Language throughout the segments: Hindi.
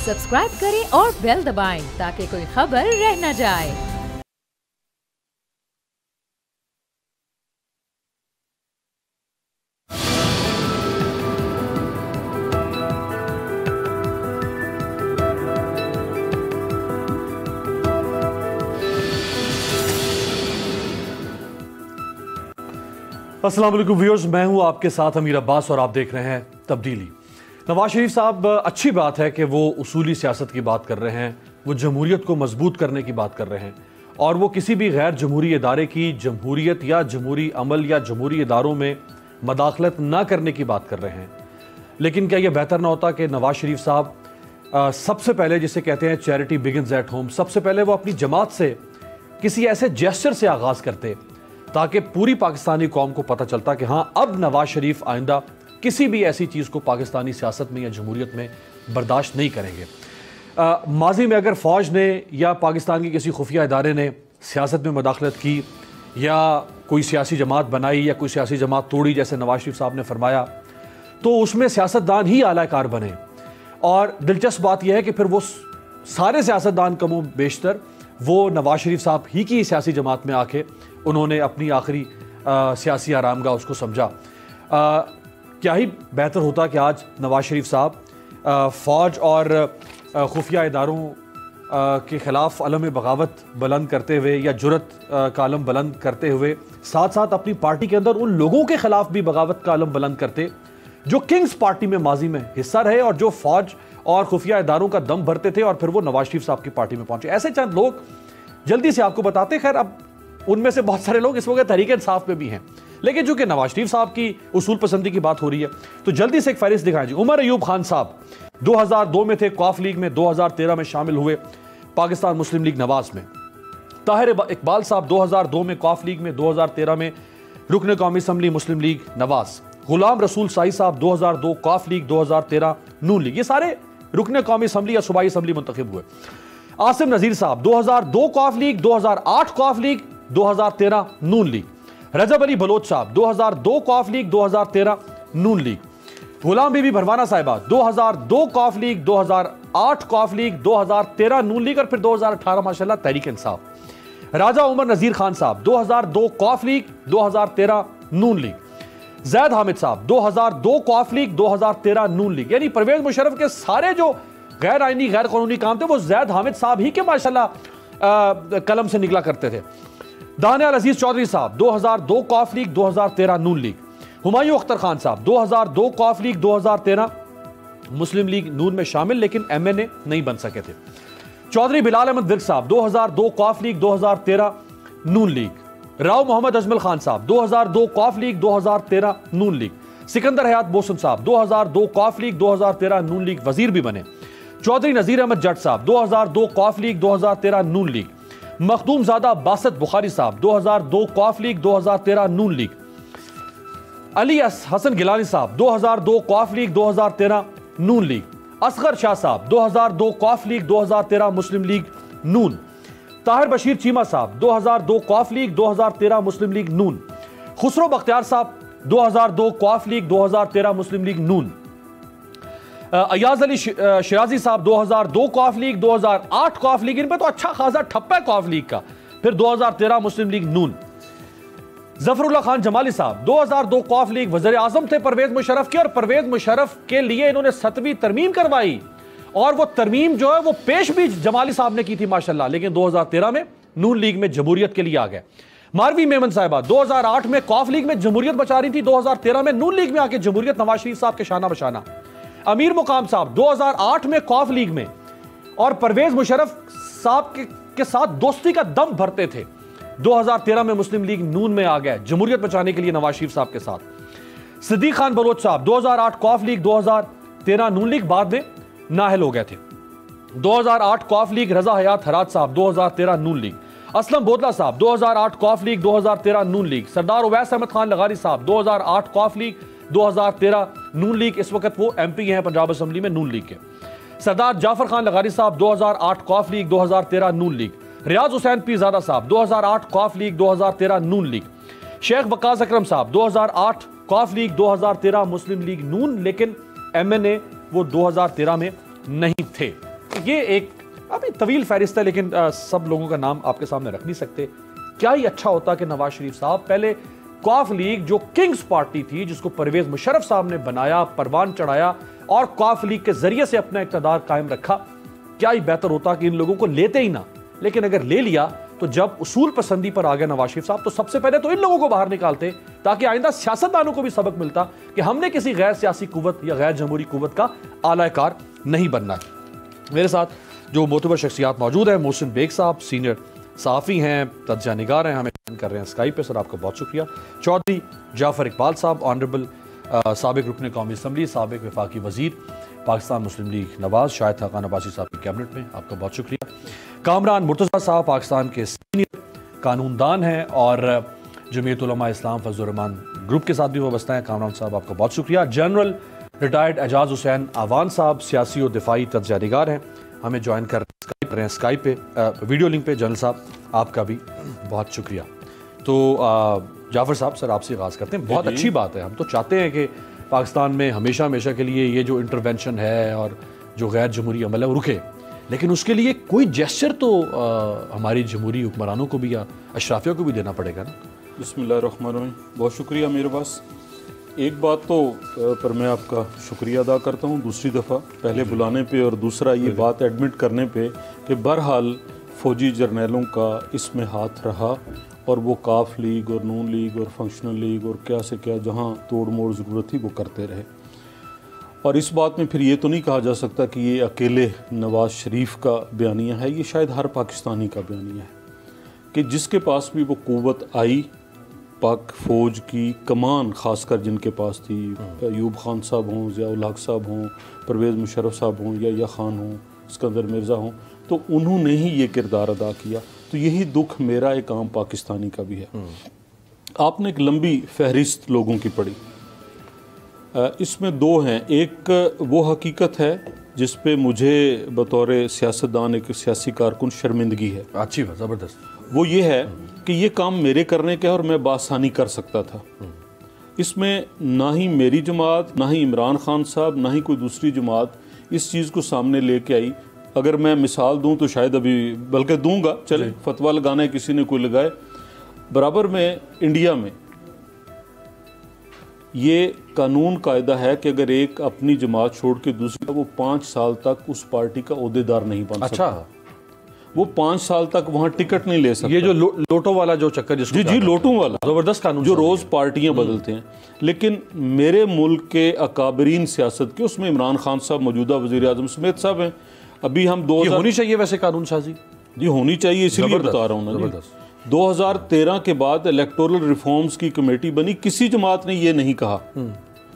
सब्सक्राइब करें और बेल दबाएं ताकि कोई खबर रह न जाए। अस्सलाम वालेकुम व्यूअर्स, मैं हूं आपके साथ अमीर अब्बास और आप देख रहे हैं तब्दीली। नवाज शरीफ साहब, अच्छी बात है कि वो उसूली सियासत की बात कर रहे हैं, वो जमहूरियत को मजबूत करने की बात कर रहे हैं और वो किसी भी गैर जमहूरी इदारे की जमहूरियत या जमहूरी अमल या जमहूरी इदारों में मदाखलत ना करने की बात कर रहे हैं। लेकिन क्या यह बेहतर ना होता कि नवाज शरीफ साहब सबसे पहले, जिसे कहते हैं चैरिटी बिगिंस एट होम, सबसे पहले वो अपनी जमात से किसी ऐसे जेस्चर से आगाज़ करते ताकि पूरी पाकिस्तानी कौम को पता चलता कि हाँ, अब नवाज शरीफ आइंदा किसी भी ऐसी चीज़ को पाकिस्तानी सियासत में या जमहूरियत में बर्दाश्त नहीं करेंगे। माजी में अगर फ़ौज ने या पाकिस्तान की किसी खुफिया इदारे ने सियासत में मदाखलत की या कोई सियासी जमात बनाई या कोई सियासी जमात तोड़ी, जैसे नवाज शरीफ साहब ने फरमाया, तो उसमें सियासतदान ही आलाकार बने। और दिलचस्प बात यह है कि फिर वो सारे सियासतदान कमो बेशतर वो नवाज शरीफ साहब ही की सियासी जमात में आके उन्होंने अपनी आखिरी सियासी आरामगाह उसको समझा। क्या ही बेहतर होता कि आज नवाज शरीफ साहब फ़ौज और खुफिया इदारों के ख़िलाफ़ अलम बगावत बुलंद करते हुए या जुरत का अलम बुलंद करते हुए साथ साथ अपनी पार्टी के अंदर उन लोगों के ख़िलाफ़ भी बगावत का अलम बुलंद करते जो किंग्स पार्टी में माजी में हिस्सा रहे और जो फ़ौज और खुफिया इदारों का दम भरते थे और फिर वो नवाज शरीफ साहब की पार्टी में पहुंचे। ऐसे चंद लोग जल्दी से आपको बताते। खैर, अब उनमें से बहुत सारे लोग इस वक्त तहरीक इंसाफ में भी हैं, लेकिन चूंकि नवाज शरीफ साहब की उसूल पसंदी की बात हो रही है तो जल्दी से एक फहरिस्त दिखाएं जी। उमर अयूब खान साहब 2002 में थे कौफ लीग में, 2013 में शामिल हुए पाकिस्तान मुस्लिम लीग नवाज में। ताहिर इकबाल साहब 2002 में कौफ लीग में, 2013 में रुकन कौमी असम्बली मुस्लिम लीग नवाज। गुलाम रसूल साई साहब 2002 कौफ लीग, 2013 नून लीग। ये सारे रुकन कौमी असम्बली या सूबाई असम्बली मुंतखब हुए। आसिम नजीर साहब 2002 कौफ लीग, 2008 कौफ लीग, 2013 नून लीग। रजब अली बलोच साहब 2002 कौफ लीग, 2013 नून लीग। गुलाम बीबी भरवाना साहिबा 2002 कौफ लीग, 2008 कौफ लीग, 2013 नून लीग और फिर 2018 माशाल्लाह तहरीक इंसाफ। राजा उमर नजीर खान साहब 2002 कौफ लीग, 2013 नून लीग। जैद हामिद साहब 2002 कौफ लीग, 2013 नून लीग। यानी परवेज मुशर्रफ के सारे जो गैर आईनी गैर कानूनी काम थे वो जैद हामिद साहब ही के माशाल्लाह कलम से निकला करते थे। दानियाल अजीज चौधरी साहब 2002 कौफ लीग, 2013 नून लीग। हुमायूं अख्तर खान साहब 2002 कौफ लीग, 2013 मुस्लिम लीग नून में शामिल, लेकिन एमएनए नहीं बन सके थे। चौधरी बिलाल अहमद विर्क साहब 2002 कौफ लीग, 2013 नून लीग। राव मोहम्मद अजमल खान साहब 2002 कौफ लीग, 2013 नून लीग। सिकंदर हयात बोसन साहब 2002 कौफ लीग, 2013 नून लीग, वजीर भी बने। चौधरी नजीर अहमद जट साहब 2002 कौफ लीग, 2013 नून लीग। मखदूम ज़ादा बासत बुखारी साहब 2002 कौफ लीग, 2013 नून लीग। अली हसन गिलानी साहब 2002 कौफ लीग, 2013 नून लीग। असगर शाह साहब 2002 कौफ लीग, 2013 मुस्लिम लीग नून। ताहिर बशीर चीमा साहब 2002 कौफ लीग, 2013 मुस्लिम लीग नून। खुसरो बख्तियार साहब 2002 कौफ लीग, 2013 मुस्लिम लीग नून। अयाज अली शिराजी साहब 2002 कौफ लीग, 2008 कौफ लीग। इन पे तो अच्छा खासा ठप्पा है कौफ लीग का। फिर 2013 मुस्लिम लीग नून। जफरुल्लाह खान जमाली साहब 2002 कौफ लीग, वज़ीर आज़म थे परवेज मुशर्रफ के और परवेज मुशर्रफ के लिए इन्होंने 7वीं तरमीम करवाई और वो तरमीम जो है वो पेश भी जमाली साहब ने की थी माशाल्लाह, लेकिन 2013 में नून लीग में जमहूरियत के लिए आ गए। मारवी मेमन साहिबा 2008 में कौफ लीग में जमहूरियत बचा रही थी, 2013 में नून लीग में आके जमहूरियत, नवाज शरीफ साहब के शाना बशाना। अमीर मुकाम साहब 2008 में कौफ लीग में और परवेज मुशर्रफ साहब के साथ दोस्ती का दम भरते थे, 2013 में मुस्लिम लीग नून में आ गए जमहूरियत बचाने के लिए नवाज शरीफ साहब के साथ। सिद्दीक खान बलोच साहब 2008 कौफ लीग, 2013 नून लीग, बाद में नाहल हो गए थे। 2008 कौफ लीग रजा हयात हरात साहब 2013 नून लीग। असलम बोदला साहब 2008 कौफ लीग, 2013 नून लीग। सरदार उवैस अहमद खान लगारी साहब 2008 कौफ लीग, 2013 नून लीग। इस वक्त वो एमपी हैं पंजाब असम्बली में नून लीग के। सरदार जाफर खान लगारी साहब 2008 कौफ लीग, 2013 नून लीग। रियाज हुसैन पीरजादा साहब 2008 कौफ लीग, 2013 नून लीग। शेख वकास अकरम साहब 2008 कौफ लीग, 2013 मुस्लिम लीग नून, लेकिन एमएनए वो 2013 में नहीं थे। ये एक अभी तवील फहरिस्त है, लेकिन सब लोगों का नाम आपके सामने रख नहीं सकते। क्या ही अच्छा होता कि नवाज शरीफ साहब पहले क्वाफ लीग जो किंग्स पार्टी थी, जिसको परवेज मुशर्रफ साहब ने बनाया, परवान चढ़ाया और क्वाफ लीग के जरिए से अपना इक़्तिदार कायम रखा, क्या ही बेहतर होता कि इन लोगों को लेते ही ना। लेकिन अगर ले लिया तो जब उसूल पसंदी पर आ गया नवाज शरीफ साहब, तो सबसे पहले तो इन लोगों को बाहर निकालते, ताकि आइंदा सियासतदानों को भी सबक मिलता कि हमने किसी गैर सियासी कुव्वत या गैर जमहूरी कुव्वत का आलाकार नहीं बनना है। मेरे साथ जो मोतबर शख्सियात मौजूद है, मोहसिन बेग साहब सीनियर सहाफ़ी हैं, तज्ज़िया निगार हैं, हमें कर रहे हैं स्काइप पे। सर आपका बहुत शुक्रिया। चौधरी जाफ़र इकबाल साहब, ऑनरेबल साबिक रुकन कौमी असम्बली, साबिक वफाकी वज़ीर, पाकिस्तान मुस्लिम लीग नवाज, शाहिद खाकान अब्बासी साहब की कैबिनेट में, आपका बहुत शुक्रिया। कामरान मुर्तज़ा साहब पाकिस्तान के सीनियर कानूनदान हैं और जमीयत उलमा इस्लाम फजल रहमान ग्रुप के साथ भी वाबस्ता हैं। कामरान साहब आपका बहुत शुक्रिया। जनरल रिटायर्ड एजाज हुसैन आवान साहब सियासी और दिफाई तज्ज़िया निगार हैं, हमें ज्वाइन कर रहे हैं स्काइप पे, वीडियो लिंक पे। जनरल साहब आपका भी बहुत शुक्रिया। तो जाफ़र साहब, सर आपसे आगाज़ करते हैं। बहुत अच्छी बात है, हम तो चाहते हैं कि पाकिस्तान में हमेशा हमेशा के लिए ये जो इंटरवेंशन है और जो गैर जमहूरी अमल है वो रुके, लेकिन उसके लिए कोई जेस्चर तो हमारी जमहूरी हुक्मरानों को भी या अशराफियों को भी देना पड़ेगा ना। बिस्मिल्लाहिर्रहमानिर्रहीम। बहुत शुक्रिया मेरे पास। एक बात तो पर मैं आपका शुक्रिया अदा करता हूँ दूसरी दफ़ा, पहले बुलाने पे और दूसरा ये बात एडमिट करने पे कि बहरहाल फ़ौजी जर्नैलों का इसमें हाथ रहा और वो काफ लीग और नून लीग और फंक्शनल लीग और क्या से क्या जहाँ तोड़ मोड़ ज़रूरत थी वो करते रहे। और इस बात में फिर ये तो नहीं कहा जा सकता कि ये अकेले नवाज़ शरीफ का बयानिया है, ये शायद हर पाकिस्तानी का बयानिया है कि जिसके पास भी वो क़ुव्वत आई, पाक फ़ौज की कमान ख़ासकर जिनके पास थी, अयूब खान साहब हों, ज़िया-उल हक साहब हों, परवेज़ मुशर्रफ साहब हों, या खान हों, सिकंदर मिर्ज़ा हों, तो उन्होंने ही ये किरदार अदा किया। तो यही दुख मेरा एक आम पाकिस्तानी का भी है। आपने एक लंबी फहरिस्त लोगों की पढ़ी, इसमें दो हैं। एक वो हकीकत है जिस पे मुझे बतौर सियासतदान, एक सियासी कारकुन शर्मिंदगी है। अच्छी बात, ज़बरदस्त। वो ये है कि ये काम मेरे करने का है और मैं बासानी कर सकता था। इसमें ना ही मेरी जमात, ना ही इमरान खान साहब, ना ही कोई दूसरी जमात इस चीज़ को सामने लेके आई। अगर मैं मिसाल दूं तो शायद अभी, बल्कि दूंगा, चले फतवा लगाना है किसी ने कोई लगाए। बराबर में इंडिया में ये कानून कायदा है कि अगर एक अपनी जमात छोड़ के दूसरी, वो 5 साल तक उस पार्टी का ओहदेदार नहीं बन सकता। अच्छा, वो 5 साल तक वहाँ टिकट नहीं ले सकता। ये जो लोटो वाला जो चक्कर, जिसको जी लोटों वाला जबरदस्त कानून, जो रोज पार्टियां बदलते हैं। लेकिन मेरे मुल्क के अकाबरीन सियासत के, उसमें इमरान खान साहब मौजूदा वजीर आजम समेत साहब हैं। अभी हम 2000 होनी चाहिए वैसे कानून साजी जी होनी चाहिए, इसलिए बता रहा हूँ ना। 2013 के बाद इलेक्टोरल रिफॉर्म्स की कमेटी बनी, किसी जमात ने ये नहीं कहा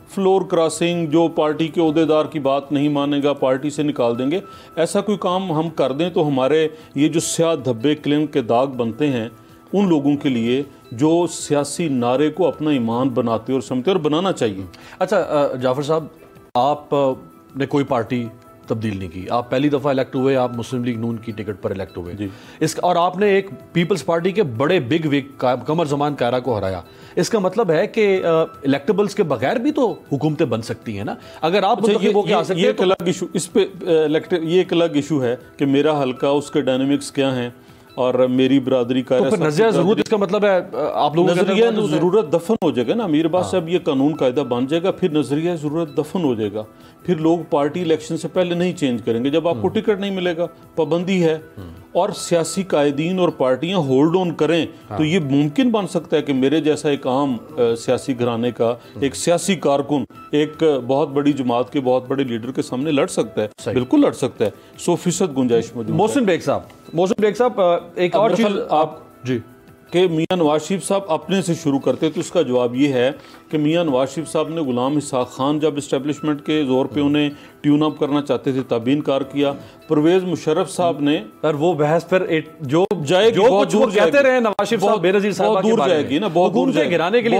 फ्लोर क्रॉसिंग, जो पार्टी के ओहदेदार की बात नहीं मानेगा पार्टी से निकाल देंगे। ऐसा कोई काम हम कर दें तो हमारे ये जो स्याह धब्बे क्लेम के दाग बनते हैं उन लोगों के लिए जो सियासी नारे को अपना ईमान बनाते और समझते और बनाना चाहिए। अच्छा जाफर साहब, आपने कोई पार्टी तब्दील नहीं की, आप पहली दफ़ा इलेक्ट हुए, आप मुस्लिम लीग नून की टिकट पर इलेक्ट हुए और आपने एक पीपल्स पार्टी के बड़े बिग विग कमर जमान कायरा को हराया। इसका मतलब है कि इलेक्टेबल्स के बगैर भी तो हुकूमतें बन सकती हैं ना। अगर आप ये एक अलग इशू, इस पे ये एक अलग इशू है कि मेरा हल्का, उसके डायनेमिक्स क्या हैं और मेरी बरादरी का तो नजरिया जरूरत, इसका मतलब है आप लोगों नजरिया जरूरत दफन हो जाएगा ना। मीर अब्बास साहब, ये कानून कायदा बन जाएगा, फिर नजरिया जरूरत दफन हो जाएगा। फिर लोग पार्टी इलेक्शन से पहले नहीं चेंज करेंगे जब आपको टिकट नहीं मिलेगा, पाबंदी है। और सियासी कायदीन और पार्टियां होल्ड ऑन करें तो ये मुमकिन बन सकता है कि मेरे जैसा एक आम सियासी घराने का एक सियासी कारकुन एक बहुत बड़ी जमात के बहुत बड़े लीडर के सामने लड़ सकता है। बिल्कुल लड़ सकता है, 100% गुंजाइश मौजूद है। मोहसिन बेग साहब एक और चीज आप जी कि मियां नवाज शरीफ साहब अपने से शुरू करते, तो इसका जवाब ये है कि मियां नवाज शरीफ साहब ने गुलाम इसहाक खान जब इस्टेब्लिशमेंट के जोर पे उन्हें ट्यून अप करना चाहते थे तब इनकार किया। परवेज मुशर्रफ साहब ने, और वो बहस फिर जो जाएगी, बहुत दूर कहते रहे नवाज शरीफ साहब बेनजीर साहब, बहुत दूर जाएगी ना, बहुत दूर गिराने के लिए,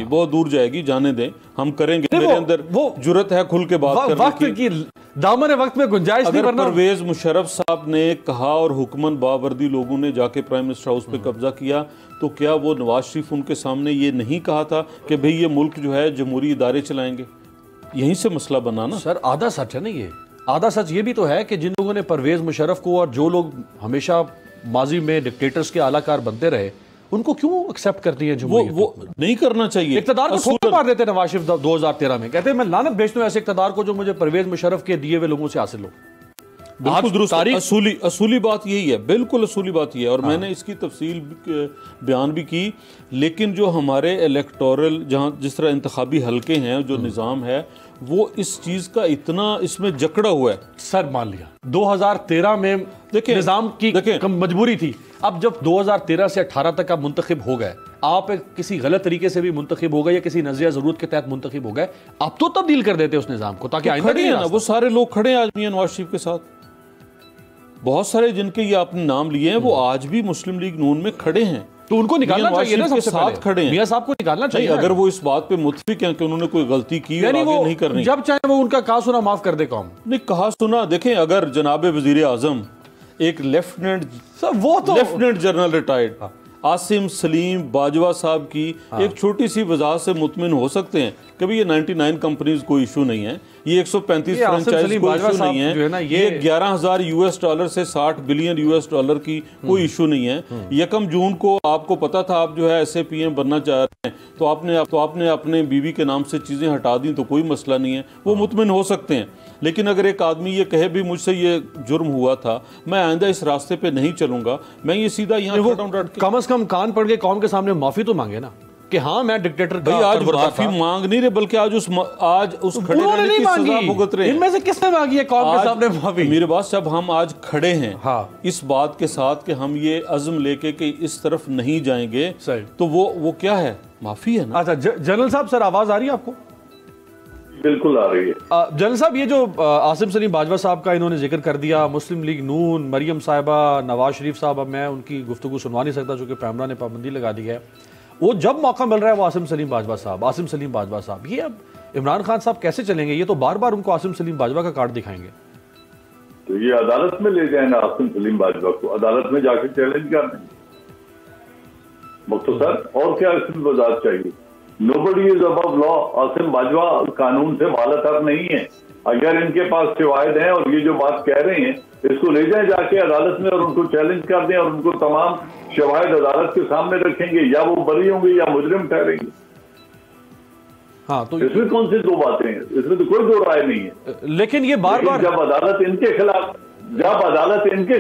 बहुत दूर जाएगी। जाने दें, हम करेंगे। मेरे अंदर वो जुर्रत है खुल के बात करने की, दामन वक्त में गुंजाइश नहीं करना। परवेज मुशर्रफ साहब ने कहा और हुक्मन बावर्दी लोगों ने जाके प्राइम मिनिस्टर हाउस पे कब्जा किया, तो क्या वो नवाज शरीफ उनके सामने ये नहीं कहा था कि भाई ये मुल्क जो है जमहूरी इदारे चलाएंगे? यहीं से मसला बना ना सर, आधा सच है ना ये। आधा सच ये भी तो है कि जिन लोगों ने परवेज मुशर्रफ को और जो लोग हमेशा माजी में डिक्टेटर्स के आलाकार बनते रहे उनको क्यों एक्सेप्ट करती है जमहूरियत? वो नहीं करना चाहिए। इक़्तिदार को ठोकर मार देते नवाज शरीफ 2013 में, कहते हैं मैं लानत भेजता हूं ऐसे इक़्तिदार को जो मुझे परवेज मुशर्रफ के दिए हुए लोगों से हासिल हो। बिल्कुल दुरुस्त, असूली बात यही है, बिल्कुल असूली बात यही है। और मैंने इसकी तफसील बयान भी की। लेकिन जो हमारे इलेक्टोरल जहाँ जिस तरह इंतखाबी हलके हैं, जो निज़ाम है वो इस चीज़ का इतना इसमें जकड़ा हुआ है। सर मान लिया 2013 में देखिए निज़ाम की मजबूरी थी। अब जब 2013 से 18 तक आप मुंतखब हो गए, आप किसी गलत तरीके से भी मुंतखब हो गए या किसी नज़रिया ज़रूरत के तहत मुंतखब हो गए, आप तो तब्दील कर देते उस निज़ाम को ताकि खड़े हैं ना वो सारे लोग खड़े हैं आज मियां नवाज शरीफ के साथ। बहुत सारे जिनके ये आपने नाम लिए हैं वो आज भी मुस्लिम लीग नून में खड़े हैं, तो उनको निकालना चाहिए ना, सबसे साथ खड़े हैं। मियां साहब को निकालना चाहिए अगर वो इस बात पे मुत्फिक हैं कि उन्होंने कोई गलती की और आगे नहीं करनी, जब चाहे वो उनका कहा सुना माफ कर दे कौम। नहीं कहा सुना, देखें अगर जनाब वजीर आजम एक lieutenant general retired Asim Salim Bajwa साहब की एक छोटी सी वजह से मुतमिन हो सकते हैं कि भाई ये 99 कंपनीज कोई इशू नहीं है, ये 135 फ्रेंचाइज कोई इशू नहीं है, ये 11,000 US डॉलर से 60 बिलियन US डॉलर की कोई इशू नहीं है। 1 जून को आपको पता था आप जो है ऐसे PM बनना चाह रहे हैं, तो आपने अपने बीवी के नाम से चीज़ें हटा दी, तो कोई मसला नहीं है, वो मुतमिन हो सकते हैं। लेकिन अगर एक आदमी ये कहे भी मुझसे ये जुर्म हुआ था, मैं आइंदा इस रास्ते पे नहीं चलूंगा, मैं ये सीधा यहाँ कम से कम कान पड़ के कौम के सामने माफी तो मांगे ना कि हाँ मैं डिक्टेटर भाई आज माफी मांग नहीं रहे, बल्कि आज उस खड़े रहने की सजा भुगत रहे हैं। इनमें से किसने मांगी है कौम के सामने माफी? मेरे पास जब हम आज खड़े हैं हाँ, इस बात के साथ कि हम ये अज़्म लेके कि इस तरफ नहीं जाएंगे, तो वो क्या है? माफी है ना। अच्छा जनरल साहब, सर आवाज आ रही है आपको? बिल्कुल आ रही है। जनरल साहब, ये जो आसिम सलीम बाजवा साहब का इन्होंने जिक्र कर दिया, मुस्लिम लीग नून, मरियम साहिबा, नवाज शरीफ साहब, अब मैं उनकी गुफ्तगू सुनवा नहीं सकता चूंकि पैमरा ने पाबंदी लगा दी है। वो जब मौका मिल रहा है वो आसिम सलीम बाजवा साहब, ये अब इमरान खान साहब कैसे चलेंगे? ये तो बार बार उनको आसिम सलीम बाजवा का कार्ड दिखाएंगे। तो ये अदालत में ले जाए ना आसिम सलीम बाजवा को, अदालत में जाकर चैलेंज कर देंगे मुख्तसर, और क्या इसमें वजाहत चाहिए? Nobody is above law. Asim Bajwa कानून से बालातर नहीं है। अगर इनके पास शवाहिद हैं और ये जो बात कह रहे हैं इसको ले जाए जाके अदालत में और उनको चैलेंज कर दें और उनको तमाम शवाहिद अदालत के सामने रखेंगे, या वो बरी होंगे या मुजरिम ठहरेंगे। हाँ, तो इसमें कौन सी दो बातें हैं? इसमें तो कोई दो राय नहीं है। लेकिन ये बार बार जब अदालत इनके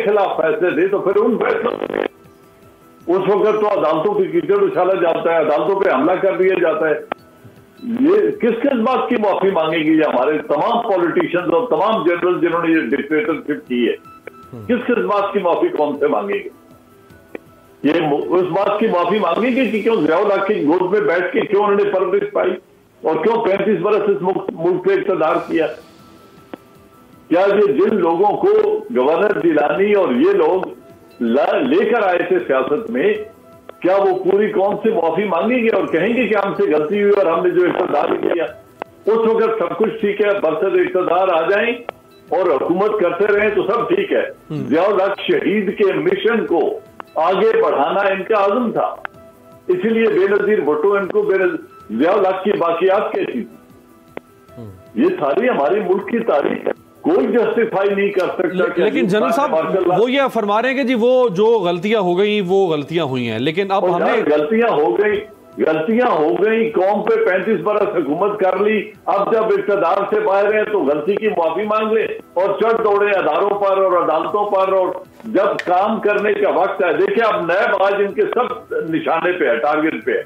खिलाफ फैसले दे तो फिर उन फैसलों उस वक्त तो अदालतों की कीचड़ उछाला जाता है, अदालतों पे हमला कर दिया जाता है। ये किस बात की माफी मांगेगी? ये हमारे तमाम पॉलिटिशियंस और तमाम जनरल जिन्होंने ये डिक्टेटरशिप की है, किस बात की माफी कौन से मांगेंगे? ये उस बात की माफी मांगेंगे कि क्यों ज़ियाउल हक की गोद में बैठ के क्यों उन्होंने परवरिश पाई और क्यों 35 बरस इस मुल्क पे इक़्तिदार किया। क्या ये जिन लोगों को गवर्नर जिलानी और ये लोग लेकर आए थे सियासत में, क्या वो पूरी कौम से माफी मांगेंगे और कहेंगे कि हमसे गलती हुई और हमने जो इक़्तिदार किया? उस वक्त सब कुछ ठीक है, बरसद इक़्तिदार आ जाएं और हुकूमत करते रहें तो सब ठीक है। ज़ियाउल हक शहीद के मिशन को आगे बढ़ाना इनका आज़म था, इसलिए बेनजीर भुट्टो इनको ज़ियाउल हक की बाकियात कहती थी। ये सारी हमारी मुल्क की तारीख है, कोई जस्टिफाई नहीं कर सकता। लेकिन जनरल साहब वो ये फरमा रहे हैं कि जी वो जो गलतियां हो गई वो गलतियां हुई हैं, लेकिन अब हमने गलतियां हो गई, कौम पे 35 बरस हुकूमत कर ली, अब जब इक़्तिदार से बाहर है तो गलती की माफी मांग ले और चढ़ दौड़े अदारों पर और अदालतों पर। और जब काम करने का वक्त है, देखिए अब नैब आज इनके सब निशाने पे है, टारगेट पे है।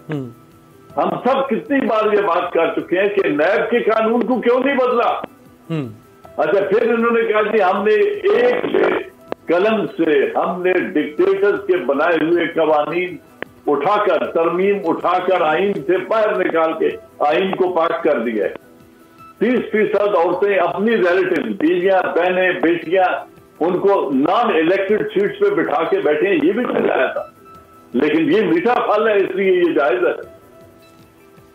हम सब कितनी बार ये बात कर चुके हैं कि नैब के कानून को क्यों नहीं बदला। अच्छा, फिर इन्होंने कहा कि हमने एक कलम से हमने डिक्टेटर्स के बनाए हुए कवानीन उठाकर, तरमीम उठाकर आइन से बाहर निकाल के आइन को पाक कर दिया है। 30% औरतें अपनी रिलेटिव, बीवियां, बहनें, बेटियां, उनको नॉन इलेक्टेड सीट्स पे बिठा के बैठे हैं, ये भी चलाया था। लेकिन ये मीठा फल है, इसलिए ये जायज है।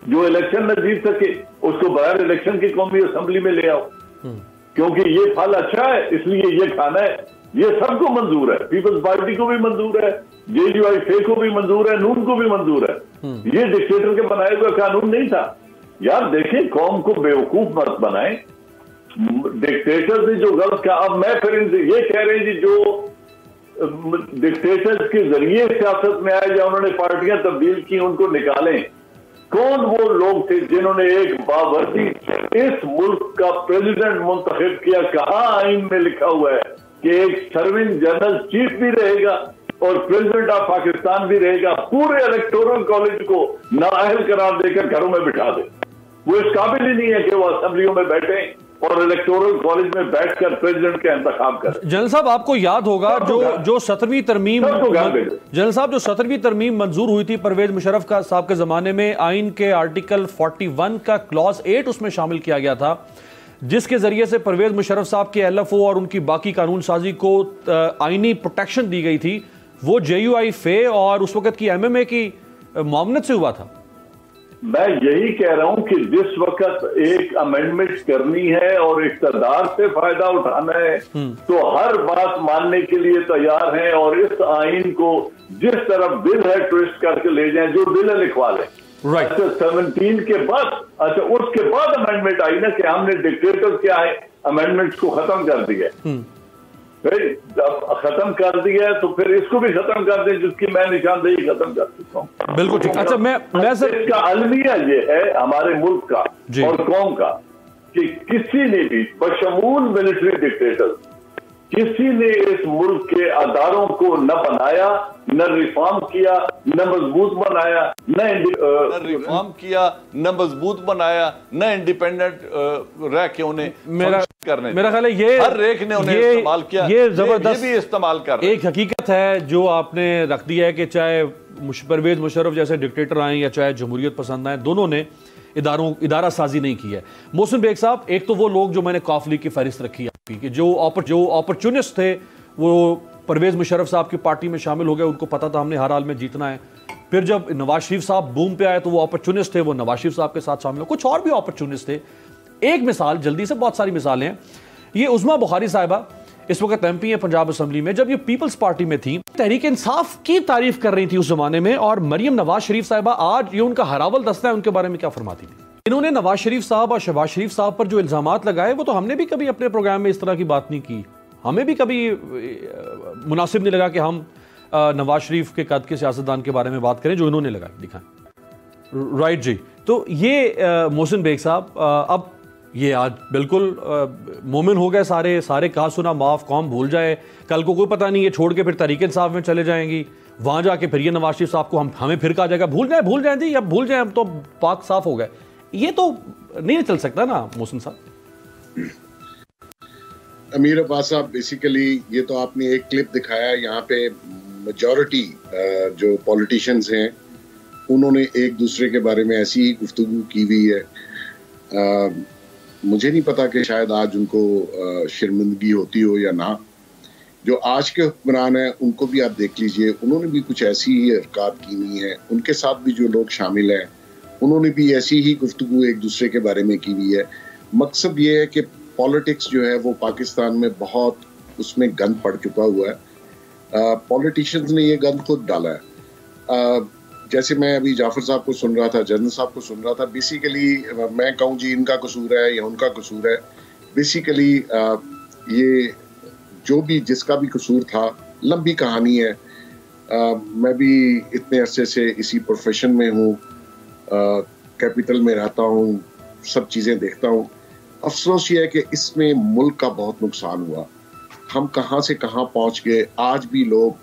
जो इलेक्शन न जीत सके उसको बगैर इलेक्शन की कौमी असेंबली में ले आओ, क्योंकि ये फल अच्छा है इसलिए ये खाना है। ये सबको मंजूर है, पीपल्स पार्टी को भी मंजूर है, JUI को भी मंजूर है, नून को भी मंजूर है। ये डिक्टेटर के बनाए हुए कानून नहीं था। यार देखिए, कौम को बेवकूफ मत बनाएं। डिक्टेटर्स ने जो गलत कहा, अब मैं फिर इनसे ये कह रहे हैं जी जो डिक्टेटर्स के जरिए सियासत में आए या उन्होंने पार्टियां तब्दील की उनको निकालें। कौन वो लोग थे जिन्होंने एक बावर्दी इस मुल्क का प्रेसिडेंट मुंतखब किया? कहाँ आइन में लिखा हुआ है कि एक सर्विंग जनरल चीफ भी रहेगा और प्रेसिडेंट ऑफ पाकिस्तान भी रहेगा? पूरे इलेक्टोरल कॉलेज को नाअहल करार देकर घरों में बिठा दे। वो इस काबिल ही नहीं है कि वो असेंबलियों में बैठे और इलेक्टोरल कॉलेज में बैठकर प्रेसिडेंट का इंतखाब करें। जनरल साहब, आपको याद होगा जो 17वीं तरमीम, जनरल साहब जो 17वीं तरमीम मंजूर हुई थी परवेज मुशर्रफ का साहब के जमाने में, आइन के आर्टिकल 41 का क्लॉज 8 उसमें शामिल किया गया था, जिसके जरिए से परवेज मुशर्रफ साहब के LFO और उनकी बाकी कानून साजी को आईनी प्रोटेक्शन दी गई थी। वो JUI फे और उस वक्त की MMA की मामनत से हुआ था। मैं यही कह रहा हूं कि जिस वक्त एक अमेंडमेंट करनी है और इक़्तिदार से फायदा उठाना है तो हर बात मानने के लिए तैयार हैं और इस आइन को जिस तरफ बिल है ट्विस्ट करके ले जाएं, जो बिल है लिखवा लें। अच्छा 17 के बाद, अच्छा उसके बाद अमेंडमेंट आई ना कि हमने डिक्टेटर्स के अमेंडमेंट्स को खत्म कर दिया, जब खत्म कर दिया है तो फिर इसको भी खत्म कर दें जिसकी मैं निशानदेही खत्म कर चुका हूँ। बिल्कुल ठीक। अच्छा मैं सर, इसका अलमिया ये है हमारे मुल्क का और कौम का कि किसी ने भी बशमूल मिलिट्री डिक्टेटर किसी ने इस मुल्क के अदारों को न बनाया, न रिफॉर्म किया, न मजबूत बनाया, न रिफॉर्म किया, न मजबूत बनाया, न इंडिपेंडेंट रह के उन्हें करने। मेरा ख्याल है ये हर एक ने उन्हें इस्तेमाल किया, ये जबरदस्त भी इस्तेमाल कर। एक हकीकत है जो आपने रख दी है कि चाहे परवेज मुशर्रफ जैसे डिक्टेटर आए या चाहे जमहूरियत पसंद आए, दोनों ने इदारा साजी नहीं की है। मोहसिन बेग साहब, एक तो वो लोग जो मैंने कॉफ लीग की फहरिस्त रखी आपकी कि जो अपॉर्चुनिस्ट थे वो परवेज मुशर्रफ साहब की पार्टी में शामिल हो गए, उनको पता था हमने हर हाल में जीतना है। फिर जब नवाज शरीफ साहब बूम पे आए तो वो अपॉर्चुनिस्ट थे, वो नवाज शरीफ साहब के साथ शामिल हो। कुछ और भी अपॉर्चुनिस्ट थे। एक मिसाल जल्दी से, बहुत सारी मिसालें हैं, ये उज़मा बुखारी साहिबा इस वक्त MP है पंजाब असेंबली में, जब ये पीपल्स पार्टी में थी, तहरीक इंसाफ की तारीफ कर रही थी उस जमाने में, और मरियम नवाज शरीफ साहिबा आज ये उनका हरावल दस्ता है, उनके बारे में क्या फरमाती थी? इन्होंने नवाज शरीफ साहब और शहबाज शरीफ साहब पर जो इल्जामात लगाए वो तो हमने भी कभी अपने प्रोग्राम में इस तरह की बात नहीं की। हमें भी कभी मुनासिब नहीं लगा कि हम नवाज शरीफ के कद के सियासतदान के बारे में बात करें जो इन्होंने लगाई, दिखाएं। राइट जी। तो ये मोहसिन बेग साहब, अब ये आज बिल्कुल मोमिन हो गए सारे कहा सुना माफ, कौम भूल जाए, कल को कोई पता नहीं है छोड़ के फिर तहरीक इंसाफ में चले जाएंगी, वहां जाके फिर ये नवाज शरीफ साहब को हमें फिर कहा जाएगा भूल जाए जी, अब भूल जाए, हम तो पाक साफ हो गए। ये तो नहीं चल सकता ना मोहसिन साहब। अमीर अब्बास साहब, बेसिकली ये तो आपने एक क्लिप दिखाया, यहाँ पे मेजॉरिटी जो पॉलिटिशियंस हैं उन्होंने एक दूसरे के बारे में ऐसी ही गुफ्तगू की हुई है। मुझे नहीं पता कि शायद आज उनको शर्मिंदगी होती हो या ना। जो आज के हुक्मरान हैं उनको भी आप देख लीजिए, उन्होंने भी कुछ ऐसी ही हरकत की हुई है, उनके साथ भी जो लोग शामिल हैं उन्होंने भी ऐसी ही गुफ्तगू एक दूसरे के बारे में की हुई है। मकसद ये है कि पॉलिटिक्स जो है वो पाकिस्तान में बहुत उसमें गंद पड़ चुका हुआ है। पॉलिटिशियंस ने ये गंद खुद डाला है। जैसे मैं अभी जाफर साहब को सुन रहा था, जनरल साहब को सुन रहा था, बेसिकली मैं कहूँ जी इनका कसूर है या उनका कसूर है, बेसिकली ये जो भी जिसका भी कसूर था, लंबी कहानी है। मैं भी इतने अरसे से इसी प्रोफेशन में हूँ, कैपिटल में रहता हूँ, सब चीज़ें देखता हूँ। अफसोस ये है कि इसमें मुल्क का बहुत नुकसान हुआ। हम कहाँ से कहाँ पहुँच गए। आज भी लोग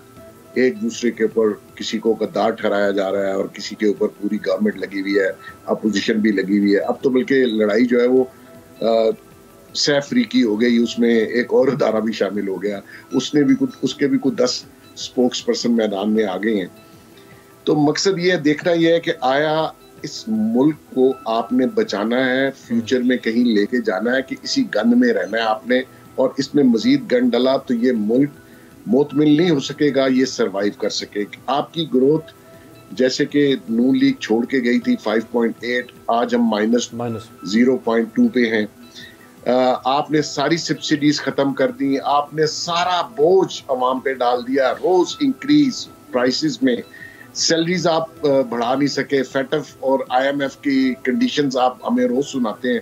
एक दूसरे के ऊपर, किसी को गद्दार ठहराया जा रहा है और किसी के ऊपर पूरी गवर्नमेंट लगी हुई है, अपोजिशन भी लगी हुई है। अब तो बल्कि लड़ाई जो है वो सैफरीकी हो गई, उसमें एक और अदारा भी शामिल हो गया, उसके भी कुछ 10 स्पोक्स पर्सन मैदान में आ गए हैं। तो मकसद ये देखना यह है कि आया इस मुल्क को आपने बचाना है, फ्यूचर में कहीं लेके जाना है कि इसी गंद में रहना है आपने, और इसमें मजीद गंद डला तो ये मुल्क मोतमिल नहीं हो सकेगा, ये सरवाइव कर सकेगा। आपकी ग्रोथ जैसे कि नून लीग छोड़ के गई थी 5.8, आज हम माइनस 0.2 पे हैं। आपने सारी सब्सिडीज खत्म कर दी, आपने सारा बोझ अवाम पे डाल दिया, रोज इंक्रीज प्राइसेस में, सैलरीज आप बढ़ा नहीं सके, फेटफ और IMF की कंडीशंस आप हमें रोज सुनाते हैं।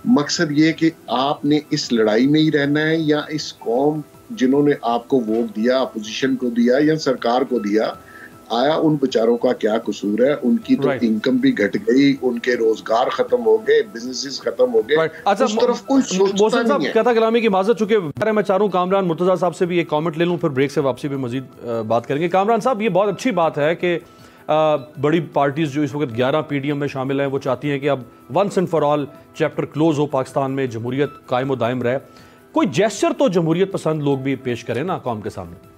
मकसद ये कि आपने इस लड़ाई में ही रहना है या इस कौम जिन्होंने आपको वोट दिया, अपोजिशन को दिया या सरकार को दिया, आया उन बेचारों का क्या कसूर है? उनकी तो इनकम भी घट गई, उनके रोजगार खत्म हो गए, बिजनेसेस खत्म हो गए। अच्छा, उस तरफ कोई सोचता नहीं है। कहता कलामी की माजरत, चूंकि मैं चाह रहा हूं कामरान मुर्तजा साहब से भी एक कमेंट ले लूं, फिर ब्रेक से वापसी पे मजीद बात करेंगे। कामरान साहब, ये बहुत अच्छी बात है कि बड़ी पार्टीज जो इस वक्त 11 पीडीएम में शामिल हैं वो चाहती हैं कि अब once and for all chapter close हो, पाकिस्तान में जमहूरियत कायम व दायम रहे। कोई जेस्चर तो जमहूरियत पसंद लोग भी पेश करें ना कौम के सामने।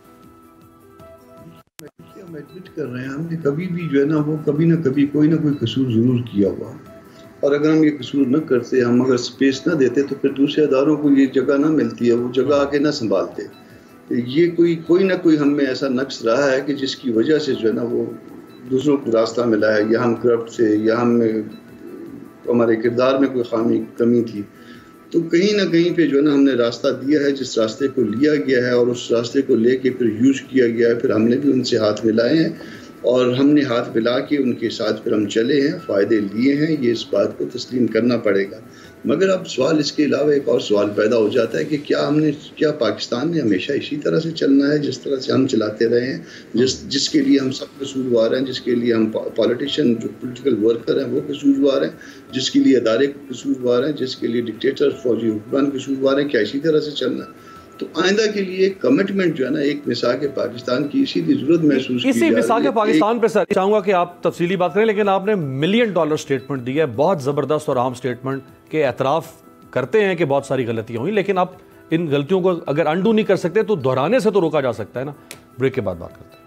हम एडमिट कर रहे हैं, हमने कभी भी जो है ना वो कभी ना कभी कोई ना कोई कसूर जरूर किया हुआ, और अगर हम ये कसूर न करते, हम अगर स्पेस ना देते तो फिर दूसरे अदारों को ये जगह ना मिलती है, वो जगह आके ना संभालते। ये कोई ना कोई हम में ऐसा नक्श रहा है कि जिसकी वजह से जो है ना वो दूसरों को रास्ता मिला है, या हम करप्ट थे, या हमारे किरदार में कोई कमी थी, तो कहीं ना कहीं पे जो है ना हमने रास्ता दिया है, जिस रास्ते को लिया गया है और उस रास्ते को लेके फिर यूज किया गया है, फिर हमने भी उनसे हाथ मिलाए हैं और हमने हाथ मिला के उनके साथ फिर हम चले हैं, फ़ायदे लिए हैं, ये इस बात को तस्लीम करना पड़ेगा। मगर अब सवाल इसके अलावा एक और सवाल पैदा हो जाता है कि क्या पाकिस्तान ने हमेशा इसी तरह से चलना है जिस तरह से हम चलाते रहे हैं, जिसके लिए हम सब कसूरवार हैं, जिसके लिए हम पॉलिटिशियन जो पॉलिटिकल वर्कर हैं वो कसूरवार हैं, जिसके लिए अदारे कसूरवार हैं, जिसके लिए डिक्टेटर फौजी हुक्मरान कसूरवार हैं, क्या इसी तरह से चलना है? तो आइंदा के लिए एक कमिटमेंट जो है ना, एक मिसाक पाकिस्तान की इसीलिए जरूरत महसूस की इसी मिसाक पाकिस्तान पे सर चाहूंगा कि आप तफसीली बात करें, लेकिन आपने $1 मिलियन स्टेटमेंट दिया है, बहुत ज़बरदस्त और अहम स्टेटमेंट के एतराफ़ करते हैं कि बहुत सारी गलतियां हुई, लेकिन आप इन गलतियों को अगर अंडू नहीं कर सकते तो दोहराने से तो रोका जा सकता है ना। ब्रेक के बाद बात करते हैं।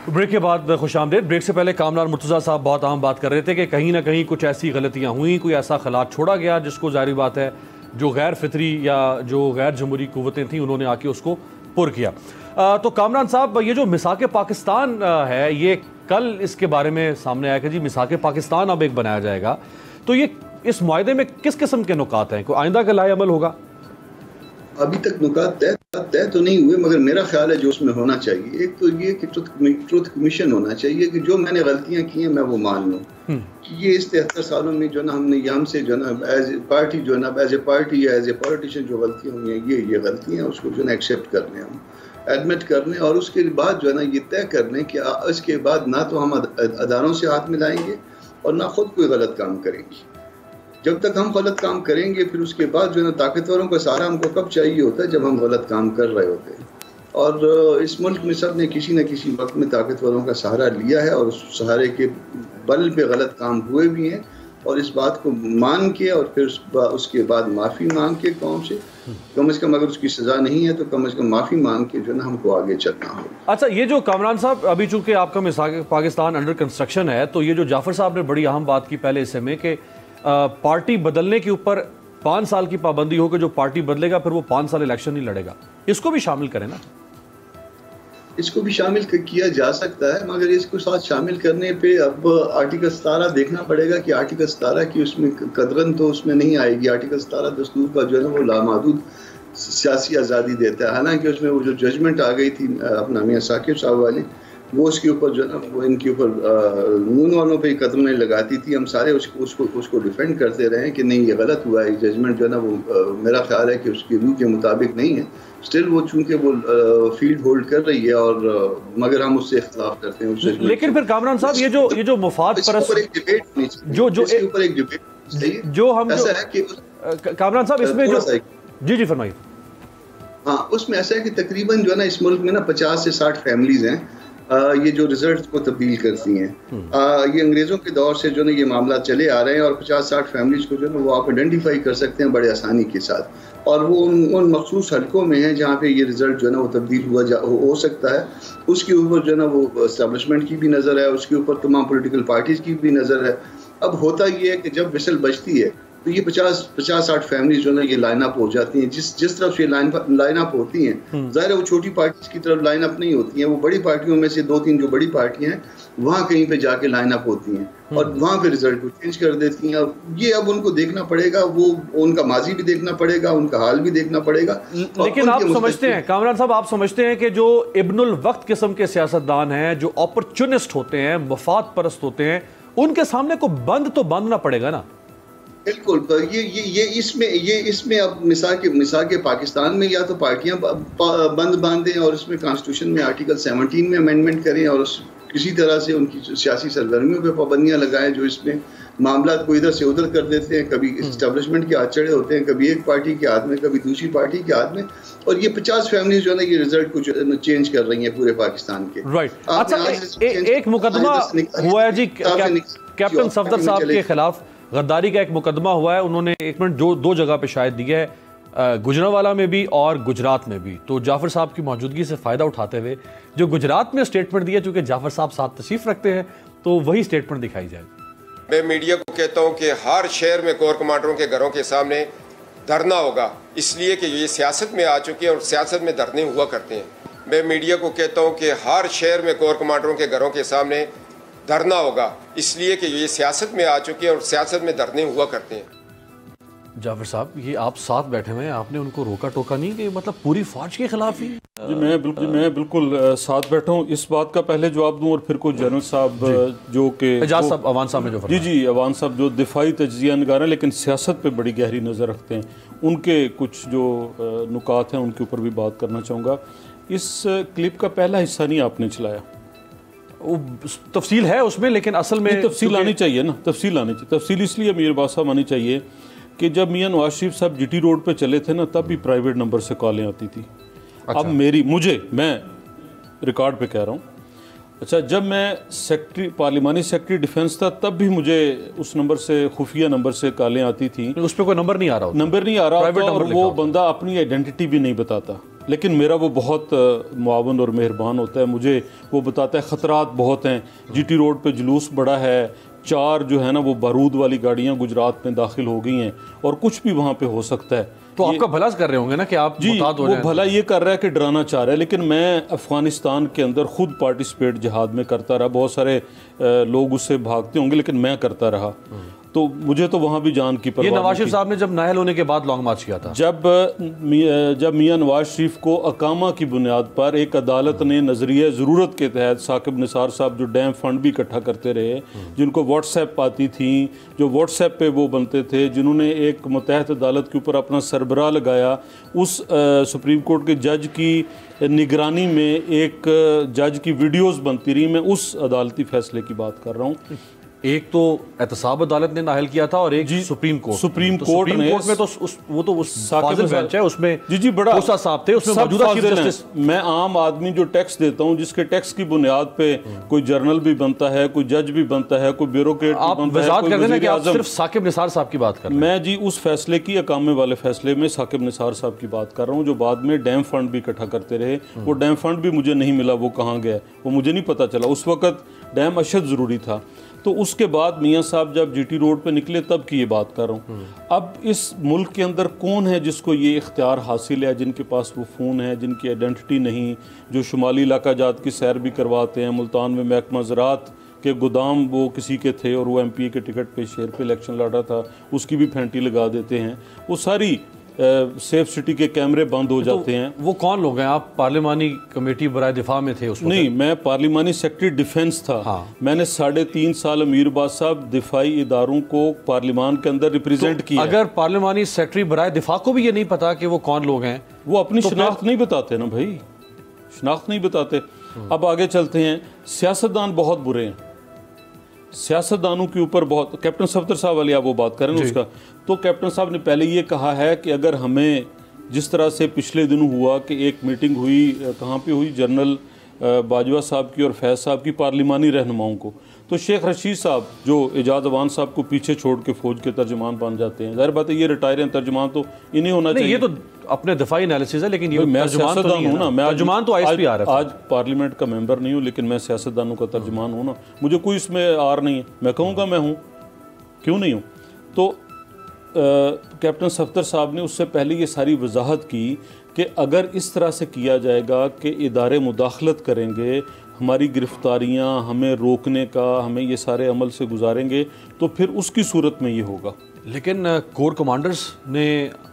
ब्रेक के बाद खुशामदीद। ब्रेक से पहले कामरान मुर्तज़ा साहब बहुत अहम बात कर रहे थे कि कहीं ना कहीं कुछ ऐसी गलतियां हुई, कोई ऐसा खलात छोड़ा गया जिसको जाहिर बात है जो गैर फितरी या जो गैर जमहूरी कुव्वतें थीं उन्होंने आके उसको पुर किया। तो कामरान साहब, ये जो मिसाक पाकिस्तान है, ये कल इसके बारे में सामने आया कि जी मिसाक पाकिस्तान अब एक बनाया जाएगा, तो ये इस मुआहदे में किस किस्म के नुकात हैं? कोई आइंदा का लाए अमल होगा? अभी तक नुकात तय तो नहीं हुए, मगर मेरा ख्याल है जो उसमें होना चाहिए, एक तो ये कि ट्रुथ कमीशन होना चाहिए कि जो मैंने गलतियां की हैं मैं वो मान लूँ कि ये इस 73 सालों में जो ना हमने यहाँ से जो ना एज ए पार्टी जो ना एज ए पार्टी या एज ए पॉलिटिशियन जो गलतियां हुई हैं, ये गलतियां उसको जो ना एक्सेप्ट कर लें, हम एडमिट कर लें, और उसके बाद जो है ना ये तय कर लें कि इसके बाद ना तो हम अदारों से हाथ मिलाएंगे और ना खुद कोई गलत काम करेंगे। जब तक हम गलत काम करेंगे फिर उसके बाद जो है ना ताकतवरों का सहारा हमको कब चाहिए होता है? जब हम गलत काम कर रहे होते हैं। और इस मुल्क में सब ने किसी न किसी वक्त में ताकतवरों का सहारा लिया है और उस सहारे के बल पे गलत काम हुए भी हैं, और इस बात को मान के और फिर उसके बाद माफ़ी मांग के कौम से कम से कम, अगर उसकी सज़ा नहीं है तो कम से कम माफ़ी मांग के जो है ना हमको आगे चलना होगा। अच्छा, ये जो कामरान साहब, अभी चूंकि आपका मिसाक पाकिस्तान अंडर कंस्ट्रक्शन है, तो ये जो जाफर साहब ने बड़ी अहम बात की पहले हिस्से में कि पार्टी बदलने के ऊपर 5 साल की पाबंदी हो कि जो पार्टी बदलेगा फिर वो 5 साल इलेक्शन नहीं लड़ेगा, इसको भी शामिल करें ना? इसको भी शामिल किया जा सकता है, मगर इसको साथ शामिल करने पे अब आर्टिकल 17 देखना पड़ेगा कि आर्टिकल 17 की उसमें कदरन तो उसमें नहीं आएगी। आर्टिकल 17 दस्तूर का जो है ना वो लामहदूद सियासी आज़ादी देता है, हालांकि उसमें वो जो जजमेंट आ गई थी अपना मियाँ साकिब साहब वाली, वो उसके ऊपर जो है ना वो इनके ऊपर नून वालों पे कदम नहीं लगाती थी। हम सारे उसको डिफेंड करते रहे कि नहीं ये गलत हुआ है, जजमेंट जो है ना वो मेरा ख्याल है कि उसकी रूह के मुताबिक नहीं है। स्टिल वो चूंकि वो फील्ड होल्ड कर रही है और मगर हम उससे इख्तिलाफ करते हैं। लेकिन फिर कामरान साहब, ये जो मुफाद परस्त एक डिबेट इसके ऊपर एक डिबेट जो हम ऐसा है कि कामरान साहब इसमें जो जी फरमाइए। हाँ, उसमें ऐसा है कि तकरीबन जो है ना इस मुल्क में ना 50 से 60 फैमिलीज हैं ये जो रिजल्ट को तब्दील करती हैं। ये अंग्रेज़ों के दौर से जो ना ये मामला चले आ रहे हैं और 50-60 फैमिलीज को जो है वो आप आइडेंटिफाई कर सकते हैं बड़े आसानी के साथ, और वो उन मखसूस हलकों में है जहाँ पे ये रिजल्ट जो है ना वो तब्दील हो सकता है। उसके ऊपर जो है ना वो एस्टेब्लिशमेंट की भी नज़र है, उसके ऊपर तमाम पोलिटिकल पार्टीज़ की भी नज़र है। अब होता ये है कि जब विसल बजती है तो ये 50-60 फैमिलीज जो है ना ये लाइन अप हो जाती हैं। जिस तरफ से लाइन अप होती हैं, जाहिर है वो छोटी पार्टीज की तरफ लाइन अप नहीं होती हैं, वो बड़ी पार्टियों में से 2-3 जो बड़ी पार्टियां हैं वहाँ कहीं पे जाके लाइन अप होती हैं और वहाँ पे रिजल्ट को चेंज कर देती हैं। और ये अब उनको देखना पड़ेगा, वो उनका माजी भी देखना पड़ेगा, उनका हाल भी देखना पड़ेगा। लेकिन आप समझते हैं कामरान साहब, आप समझते हैं कि जो इब्नुल वक्त किस्म के सियासतदान हैं, जो अपॉर्चुनिस्ट होते हैं, मफाद परस्त होते हैं, उनके सामने को बंद तो बांधना पड़ेगा ना? बिल्कुल। ये इसमें अब मिसाल के पाकिस्तान में या तो पार्टियां बंद बांधें और इसमें कॉन्स्टिट्यूशन में आर्टिकल 17 में अमेंडमेंट करें और किसी तरह से उनकी सियासी सरगर्मियों पे पाबंदियां लगाएं जो इसमें मामला को इधर से उधर कर देते हैं। कभी इस्टेब्लिशमेंट के हाथ चढ़े होते हैं, कभी एक पार्टी के हाथ में, कभी दूसरी पार्टी के हाथ में, और ये 50 फैमिलीज जो है ना ये रिजल्ट को चेंज कर रही हैं पूरे पाकिस्तान के। राइट। अच्छा, एक मुकदमा हुआ है जी कैप्टन सफदर साहब के खिलाफ, गद्दारी का एक मुकदमा हुआ है। उन्होंने 1 मिनट 2 जगह पे शायद दिया है, गुजरांवाला में भी और गुजरात में भी। तो जाफर साहब की मौजूदगी से फ़ायदा उठाते हुए जो गुजरात में स्टेटमेंट दिया, चूंकि जाफर साहब साथ तशरीफ रखते हैं तो वही स्टेटमेंट दिखाई जाए। मैं मीडिया को कहता हूं कि हर शहर में कोर कमांडरों के घरों के सामने धरना होगा, इसलिए कि ये सियासत में आ चुके हैं और सियासत में धरने हुआ करते हैं। मैं मीडिया को कहता हूं कि हर शहर में कोर कमांडरों के घरों के सामने धरना होगा, इसलिए कि ये सियासत में आ चुके हैं और सियासत में धरने हुआ करते हैं। जाफर साहब, ये आप साथ बैठे हुए हैं, आपने उनको रोका टोका नहीं कि मतलब पूरी फौज के खिलाफ ही? जी मैं बिल्कुल साथ बैठा हूँ। इस बात का पहले जवाब दूं और फिर कोई जनरल साहब जो कि एजाज साहब, अवान साहब ने जो जी अवान साहब जो दिफाई तज्जिया निगार हैं लेकिन सियासत पे बड़ी गहरी नज़र रखते हैं, उनके कुछ जो नुकात हैं उनके ऊपर भी बात करना चाहूँगा। इस क्लिप का पहला हिस्सा नहीं आपने चलाया, तफसील है उसमें, लेकिन असल में तफसील आनी चाहिए ना, तफसील आनी चाहिए। तफसील इसलिए मीर बात साहब आनी चाहिए कि जब मियां नवाज शरीफ साहब जीटी रोड पे चले थे ना, तब भी प्राइवेट नंबर से कॉलें आती थी। अच्छा। अब मैं रिकॉर्ड पे कह रहा हूँ, अच्छा, जब मैं पार्लिमानी सेक्रेटरी डिफेंस था तब भी मुझे उस नंबर से, खुफिया नंबर से कॉलें आती थी। उस पर कोई नंबर नहीं आ रहा होता और वो बंदा अपनी आइडेंटिटी भी नहीं बताता, लेकिन मेरा वो बहुत मुआवन और मेहरबान होता है। मुझे वो बताता है ख़तरात बहुत हैं, जीटी रोड पे जुलूस बड़ा है, 4 जो है ना वो बारूद वाली गाड़ियाँ गुजरात में दाखिल हो गई हैं और कुछ भी वहाँ पे हो सकता है। तो आपका भला कर रहे होंगे ना कि आप जी, वो भला ये कर रहा है कि डराना चाह रहा है, लेकिन मैं अफ़गानिस्तान के अंदर खुद पार्टिसिपेट जिहाद में करता रहा। बहुत सारे लोग उससे भागते होंगे लेकिन मैं करता रहा, तो मुझे तो वहाँ भी जान की परवाह। ये नवाज शरीफ साहब ने जब नाअहल होने के बाद लॉन्ग मार्च किया था, जब मियां नवाज शरीफ को अकामा की बुनियाद पर एक अदालत ने नजरिया ज़रूरत के तहत साकिब निसार साहब जो डैम फंड भी इकट्ठा करते रहे, जिनको व्हाट्सएप आती थी, जो व्हाट्सएप पे वो बनते थे, जिन्होंने एक मुतहद अदालत के ऊपर अपना सरबराह लगाया, उस सुप्रीम कोर्ट के जज की निगरानी में एक जज की वीडियोज़ बनती रही। मैं उस अदालती फैसले की बात कर रहा हूँ। एक तो एहतसाब अदालत ने नाअहल किया था और एक सुप्रीम कोर्ट में तो वो तो उस फाजिल बेंच है, उसमें जी बड़ा मूसा साहब थे, उसमें मौजूदा चीफ जस्टिस। मैं आम आदमी जो टैक्स देता हूँ, जिसके टैक्स की बुनियाद पे कोई जर्नल भी बनता है, कोई जज भी बनता है, कोई ब्यूरोक्रेट भी बनता है। आप वजाहत कर देना कि आप सिर्फ साकिब निसार साहब की बात कर रहे हैं। मैं जी उस फैसले की, अकामे वाले फैसले में साकिब निसार साहब की बात कर रहा हूँ, जो बाद में डैम फंड भी इकट्ठा करते रहे। वो डैम फंड भी मुझे नहीं मिला, वो कहाँ गया वो मुझे नहीं पता चला। उस वक्त डैम अशद ज़रूरी था। तो उसके बाद मियां साहब जब जीटी रोड पे निकले तब की ये बात कर रहा हूँ। अब इस मुल्क के अंदर कौन है जिसको ये इख्तियार हासिल है, जिनके पास वो फ़ोन है, जिनकी आइडेंटिटी नहीं, जो शुमाली इलाका जात की सैर भी करवाते हैं, मुल्तान में महकमा ज़राअत के गोदाम वो किसी के थे और वो MP के टिकट पे शेर पे इलेक्शन लड़ रहा था, उसकी भी फेंटी लगा देते हैं। वो सारी सेफ सिटी के कैमरे बंद हो जाते हैं। वो कौन लोग हैं? आप पार्लिमानी कमेटी बराए दिफा में थे उस वक्त? नहीं, मैं पार्लिमानी सेक्रेटरी डिफेंस था। हाँ। मैंने 3.5 साल अमीर बाद साहब दिफाई इदारों को पार्लिमान के अंदर रिप्रेजेंट किया। अगर पार्लिमानी सेक्रेटरी बराए दिफा को भी ये नहीं पता कि वो कौन लोग हैं, वो अपनी शनाख्त नहीं बताते ना भाई, शनाख्त नहीं बताते। अब आगे चलते हैं। सियासतदान बहुत बुरे हैं, सियासतदानों के ऊपर बहुत, कैप्टन सफदर साहब वाली आप वो बात करें ना उसका, तो कैप्टन साहब ने पहले ये कहा है कि अगर हमें जिस तरह से पिछले दिनों हुआ कि एक मीटिंग हुई, कहाँ पे हुई, जनरल बाजवा साहब की और फैज़ साहब की पार्लिमानी रहनुमाओं को, तो शेख रशीद साहब जो एजाज अवान साहब को पीछे छोड़ के फौज के तर्जमान बन जाते हैं। जाहिर बात है ये रिटायर हैं, तर्जमान तो इन्हें होना चाहिए। ये तो अपने दफाई एनालिसिस है, लेकिन ये मैं सियासतदान हूँ ना, मैं तर्जुमान तो आज पार्लियामेंट का मेंबर नहीं हूँ, लेकिन मैं सियासतदानों का तर्जुमान हूँ ना, मुझे कोई इसमें आर नहीं है। मैं कहूँगा मैं हूँ, क्यों नहीं हूँ। तो कैप्टन सफ्दर साहब ने उससे पहले ये सारी वजाहत की कि अगर इस तरह से किया जाएगा कि इदारे मुदाखलत करेंगे, हमारी गिरफ्तारियां हमें रोकने का, हमें ये सारे अमल से गुजारेंगे, तो फिर उसकी सूरत में ये होगा। लेकिन कोर कमांडर्स ने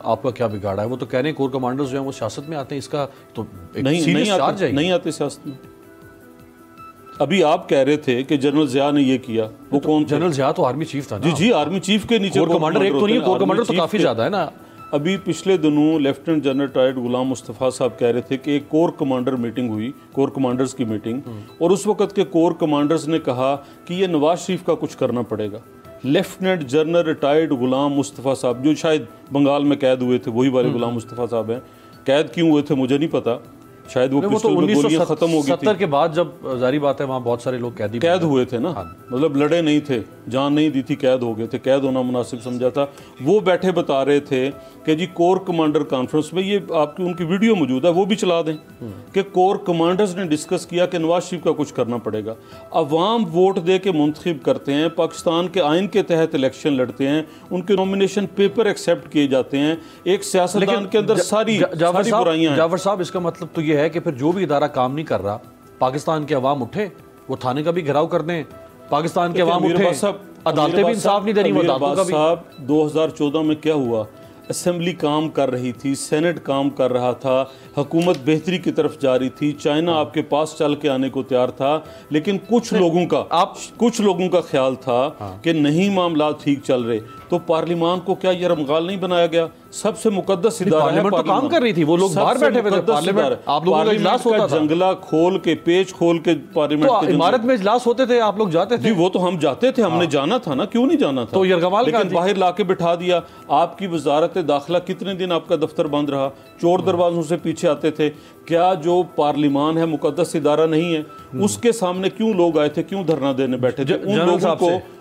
आपका क्या बिगाड़ा है? वो तो कह रहे हैं कोर कमांडर्स जो हैं वो सियासत में आते हैं, इसका तो नहीं आते सियासत में। अभी आप कह रहे थे कि जनरल ज़िया ने ये किया, वो तो कौन? जनरल ज़िया तो आर्मी चीफ था ना। जी, आर्मी चीफ के नीचे कोर कमांडर एक तो नहीं है, कोर कमांडर तो काफी ज्यादा है ना। अभी पिछले दिनों लेफ्टिनेंट जनरल रिटायर्ड गुलाम मुस्तफ़ा साहब कह रहे थे कि एक कोर कमांडर मीटिंग हुई, कोर कमांडर्स की मीटिंग, और उस वक्त के कोर कमांडर्स ने कहा कि ये नवाज शरीफ का कुछ करना पड़ेगा। लेफ्टिनेंट जनरल रिटायर्ड गुलाम मुस्तफ़ा साहब, जो शायद बंगाल में कैद हुए थे, वही वाले गुलाम मुस्तफ़ा साहब हैं। कैद क्यों हुए थे मुझे नहीं पता, शायद वो तो गोलियां खत्म हो गई थी 1970 के बाद, जब जारी बात है वहाँ बहुत सारे लोग कैद हुए थे ना। मतलब लड़े नहीं थे, जान नहीं दी थी, कैद हो गए थे। कैद होना मुनासिब समझा था। वो बैठे बता रहे थे कि जी कोर कमांडर कॉन्फ्रेंस में, ये आपकी उनकी वीडियो मौजूद है, वो भी चला दें, कि कोर कमांडर्स ने डिस्कस किया कि नवाज शरीफ का कुछ करना पड़ेगा। अवाम वोट दे के मुंतखब करते हैं, पाकिस्तान के आइन के तहत इलेक्शन लड़ते हैं, उनके नॉमिनेशन पेपर एक्सेप्ट किए जाते हैं। एक सियासतदान के अंदर सारी बुराइयां हैं। जाफर साहब, इसका मतलब तो ये है कि फिर जो भी इदारा काम नहीं कर रहा, पाकिस्तान के अवाम उठे, वो थाने का भी घेराव कर दें, पाकिस्तान के अवाम उठे, अदालतें भी इंसाफ नहीं दे रही, वो अदालतों का भी। साहब 2014 में क्या हुआ? असेंबली काम कर रही थी, सेनेट काम कर रहा था, हुकूमत बेहतरी की तरफ जा रही थी, चाइना आपके पास चल के आने को तैयार था, लेकिन कुछ लोगों का ख्याल था कि नहीं मामला ठीक चल रहे, तो पार्लियामान को क्या यरमगाल नहीं बनाया गया? सबसे मुकद्दस इदारा है, तो काम कर रही थी, वो लोग बाहर बैठे हुए थे, पार्लियामेंट आप लोगों का इजलास होता था, जंगला खोल के, पेज खोल के पार्लियामेंट तो इमारत में इजलास होते थे, आप लोग जाते थे? जी, वो तो हम जाते थे, हमने जाना था ना, क्यों नहीं जाना था? तो यरगमाल लेकिन बाहर लाके बिठा दिया। आपकी वजारत दाखिला कितने दिन आपका दफ्तर बंद रहा? चोर दरवाजों से पीछे आते थे। क्या जो पार्लियामान है मुकद्दस इदारा नहीं है? उसके सामने क्यों लोग आए थे, क्यों धरना देने बैठे थे?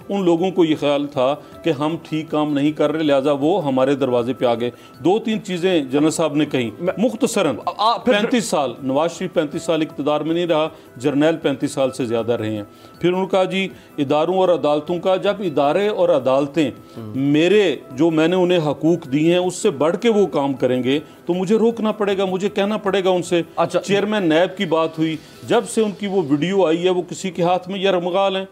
उन लोगों को ये ख्याल था कि हम ठीक काम नहीं कर रहे, लिहाजा वो हमारे दरवाजे पे आ गए। 2-3 चीज़ें जनरल साहब ने कही मुख्तसरन। 35 साल नवाज शरीफ 35 साल इक़्तिदार में नहीं रहा, जर्नैल 35 साल से ज़्यादा रहे हैं। फिर उन्होंने कहा जी इदारों और अदालतों का, जब इदारे और अदालतें मेरे जो मैंने उन्हें हकूक़ दिए हैं उससे बढ़ के वो काम करेंगे तो मुझे रोकना पड़ेगा, मुझे कहना पड़ेगा उनसे। अच्छा, चेयरमैन नैब की बात हुई, जब से उनकी वो वीडियो आई है वो किसी के हाथ में यरमगाल हैं,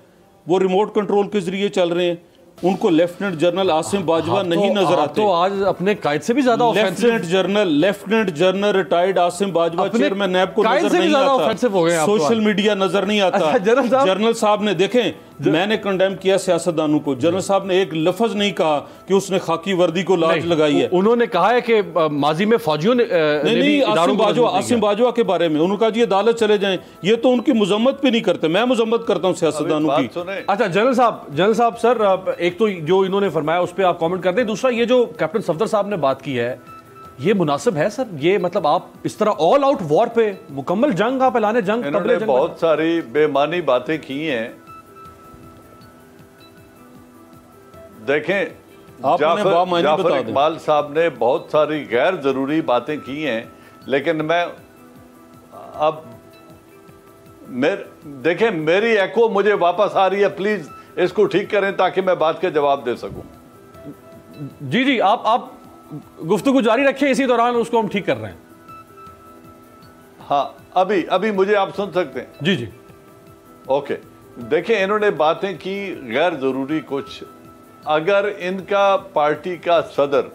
वो रिमोट कंट्रोल के जरिए चल रहे हैं। उनको लेफ्टिनेंट जनरल आसिम बाजवा नहीं नजर आते। तो आज अपने कायद से भी ज्यादा lieutenant general retired Asim Bajwa chairman NAB को नजर नहीं आता, सोशल मीडिया नजर नहीं आता। जनरल साहब ने देखें, मैंने कंडेम किया सियासतदानों को, जनरल साहब ने एक लफ्ज नहीं कहा कि उसने खाकी वर्दी को लाज लगाई है। उन्होंने कहा है कि माजी में फौजियों ने आसिम बाजवा के बारे में उन्होंने कहा जी अदालत चले जाएं, ये तो उनकी मजम्मत पे नहीं करते, मैं मजम्मत करता हूँ सियासतदानों की। अच्छा जनरल साहब सर, एक तो जो इन्होंने फरमाया उस पर आप कमेंट करते हैं, दूसरा ये जो कैप्टन सफदर साहब ने बात की है, ये मुनासिब है सर? ये मतलब आप इस तरह ऑल आउट वॉर पे, मुकम्मल जंग आप ऐलाने जंग, इन्होंने बहुत सारी बेमानी बातें की हैं। देखें, जाफर इकबाल साहब ने बहुत सारी गैर जरूरी बातें की हैं, लेकिन मैं अब देखें मेरी एको मुझे वापस आ रही है, प्लीज इसको ठीक करें ताकि मैं बात के जवाब दे सकूं। जी आप गुफ्तगू जारी रखें, इसी दौरान उसको हम ठीक कर रहे हैं। हाँ, अभी मुझे आप सुन सकते हैं? जी ओके। देखें, इन्होंने बातें की गैर जरूरी कुछ। अगर इनका पार्टी का सदर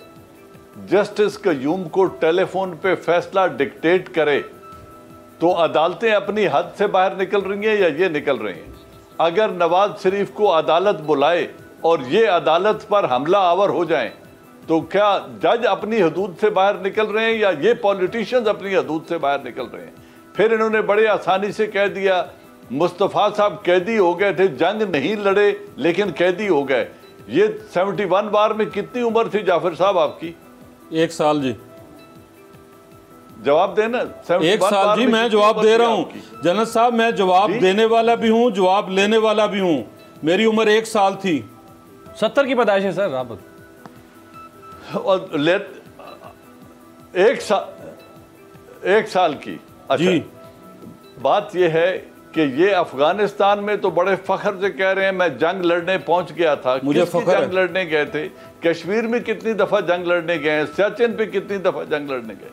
जस्टिस कयूम को टेलीफोन पे फैसला डिक्टेट करे तो अदालतें अपनी हद से बाहर निकल रही हैं या ये निकल रही हैं? अगर नवाज शरीफ को अदालत बुलाए और ये अदालत पर हमला आवर हो जाएं तो क्या जज अपनी हदूद से बाहर निकल रहे हैं या ये पॉलिटिशियंस अपनी हदूद से बाहर निकल रहे हैं? फिर इन्होंने बड़े आसानी से कह दिया मुस्तफ़ा साहब कैदी हो गए थे, जंग नहीं लड़े लेकिन कैदी हो गए। ये 71 बार में कितनी उम्र थी जाफर साहब आपकी? 1 साल जी। जवाब देना। 1 साल जी, मैं जवाब दे रहा हूँ जनरल साहब, मैं जवाब देने वाला भी हूँ, जवाब लेने वाला भी हूँ। मेरी उम्र 1 साल थी। 70 की पैदाइश है सर आप? और 1 साल की। अच्छा, जी। बात यह है कि ये अफगानिस्तान में तो बड़े फख्र से कह रहे हैं मैं जंग लड़ने पहुंच गया था। मुझे किसकी फख्र जंग लड़ने गए थे? कश्मीर में कितनी दफा जंग लड़ने गए हैं? सियाचिन पे कितनी दफा जंग लड़ने गए?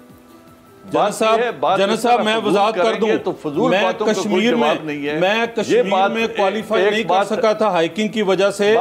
जनरल साहब मैं वजाहत कर दूं तो फजूल मैं बातों का कोई कश्मीर जवाब में नहीं है। मैं कश्मीर में क्वालिफाई नहीं कर सका था हाइकिंग की वजह से।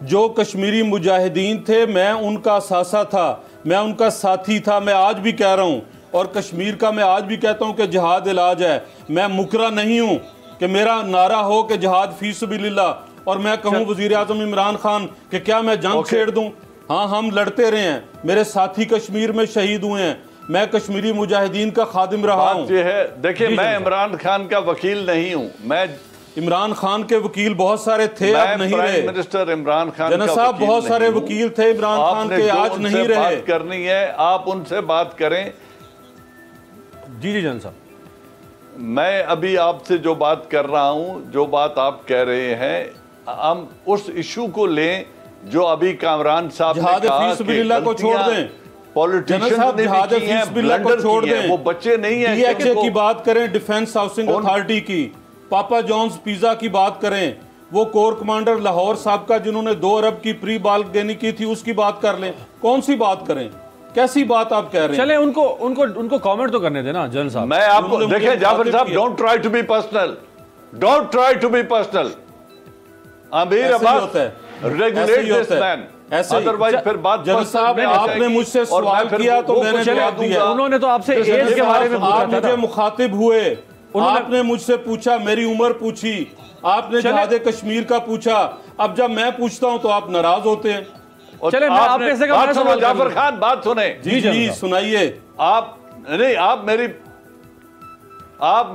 जो कश्मीरी मुजाहिदीन थे मैं उनका सासा था, मैं उनका साथी था। मैं आज भी कह रहा हूं और कश्मीर का मैं आज भी कहता हूं कि जिहाद इलाज है। मैं मुकरा नहीं हूं कि मेरा नारा हो कि जिहाद फी सबिलिल्लाह और मैं कहूं वजीर आजम इमरान खान कि क्या मैं जंग छेड़ दूं। हाँ, हम लड़ते रहे हैं, मेरे साथी कश्मीर में शहीद हुए हैं, मैं कश्मीरी मुजाहिदीन का खादिम रहा हूं। ये है, देखिए मैं इमरान खान का वकील नहीं हूं, मैं इमरान खान के वकील बहुत सारे थे, अब नहीं रहे। मिनिस्टर इमरान खान जनरल साहब बहुत सारे वकील थे इमरान खान के, आज नहीं रहे। बात करनी है, आप उनसे बात करें। जी जनरल साहब, मैं अभी आपसे जो बात कर रहा हूं, जो बात आप कह रहे हैं, हम उस इशू को लें जो अभी कामरान साहब ने कहा कि को छोड़ दें, पॉलिटिशियंस ने भी की हैं, ब्लंडर छोड़ दें, वो बच्चे नहीं हैं। डीएचए की बात करें, डिफेंस हाउसिंग अथॉरिटी की, पापा जॉन्स पिज्जा की बात करें, वो कोर कमांडर लाहौर साहब का जिन्होंने 2 अरब की प्री बालकनी की थी उसकी बात कर लें। कौन सी बात करें, कैसी बात आप कह रहे हैं? चले उनको कमेंट तो करने देना जनरल साहब। मैं आपको देखिए जाफर साहब, don't try to be personal, don't try to be personal. Aamir Abbas regulate this man, otherwise फिर बात। जनरल साहब आपने मुझसे सवाल किया तो मैंने जवाब दिया। उन्होंने तो आपसे एज के बारे में पूछा था, आप मुझे मुखातिब हुए, आपने मुझसे पूछा, मेरी उम्र पूछी, आपने जिहाद कश्मीर का पूछा। अब जब मैं पूछता हूं तो आप नाराज होते हैं। चले मैं आप कैसे का बात सुनो जाफर खान, बात सुने। जी सुनाइए। आप नहीं, आप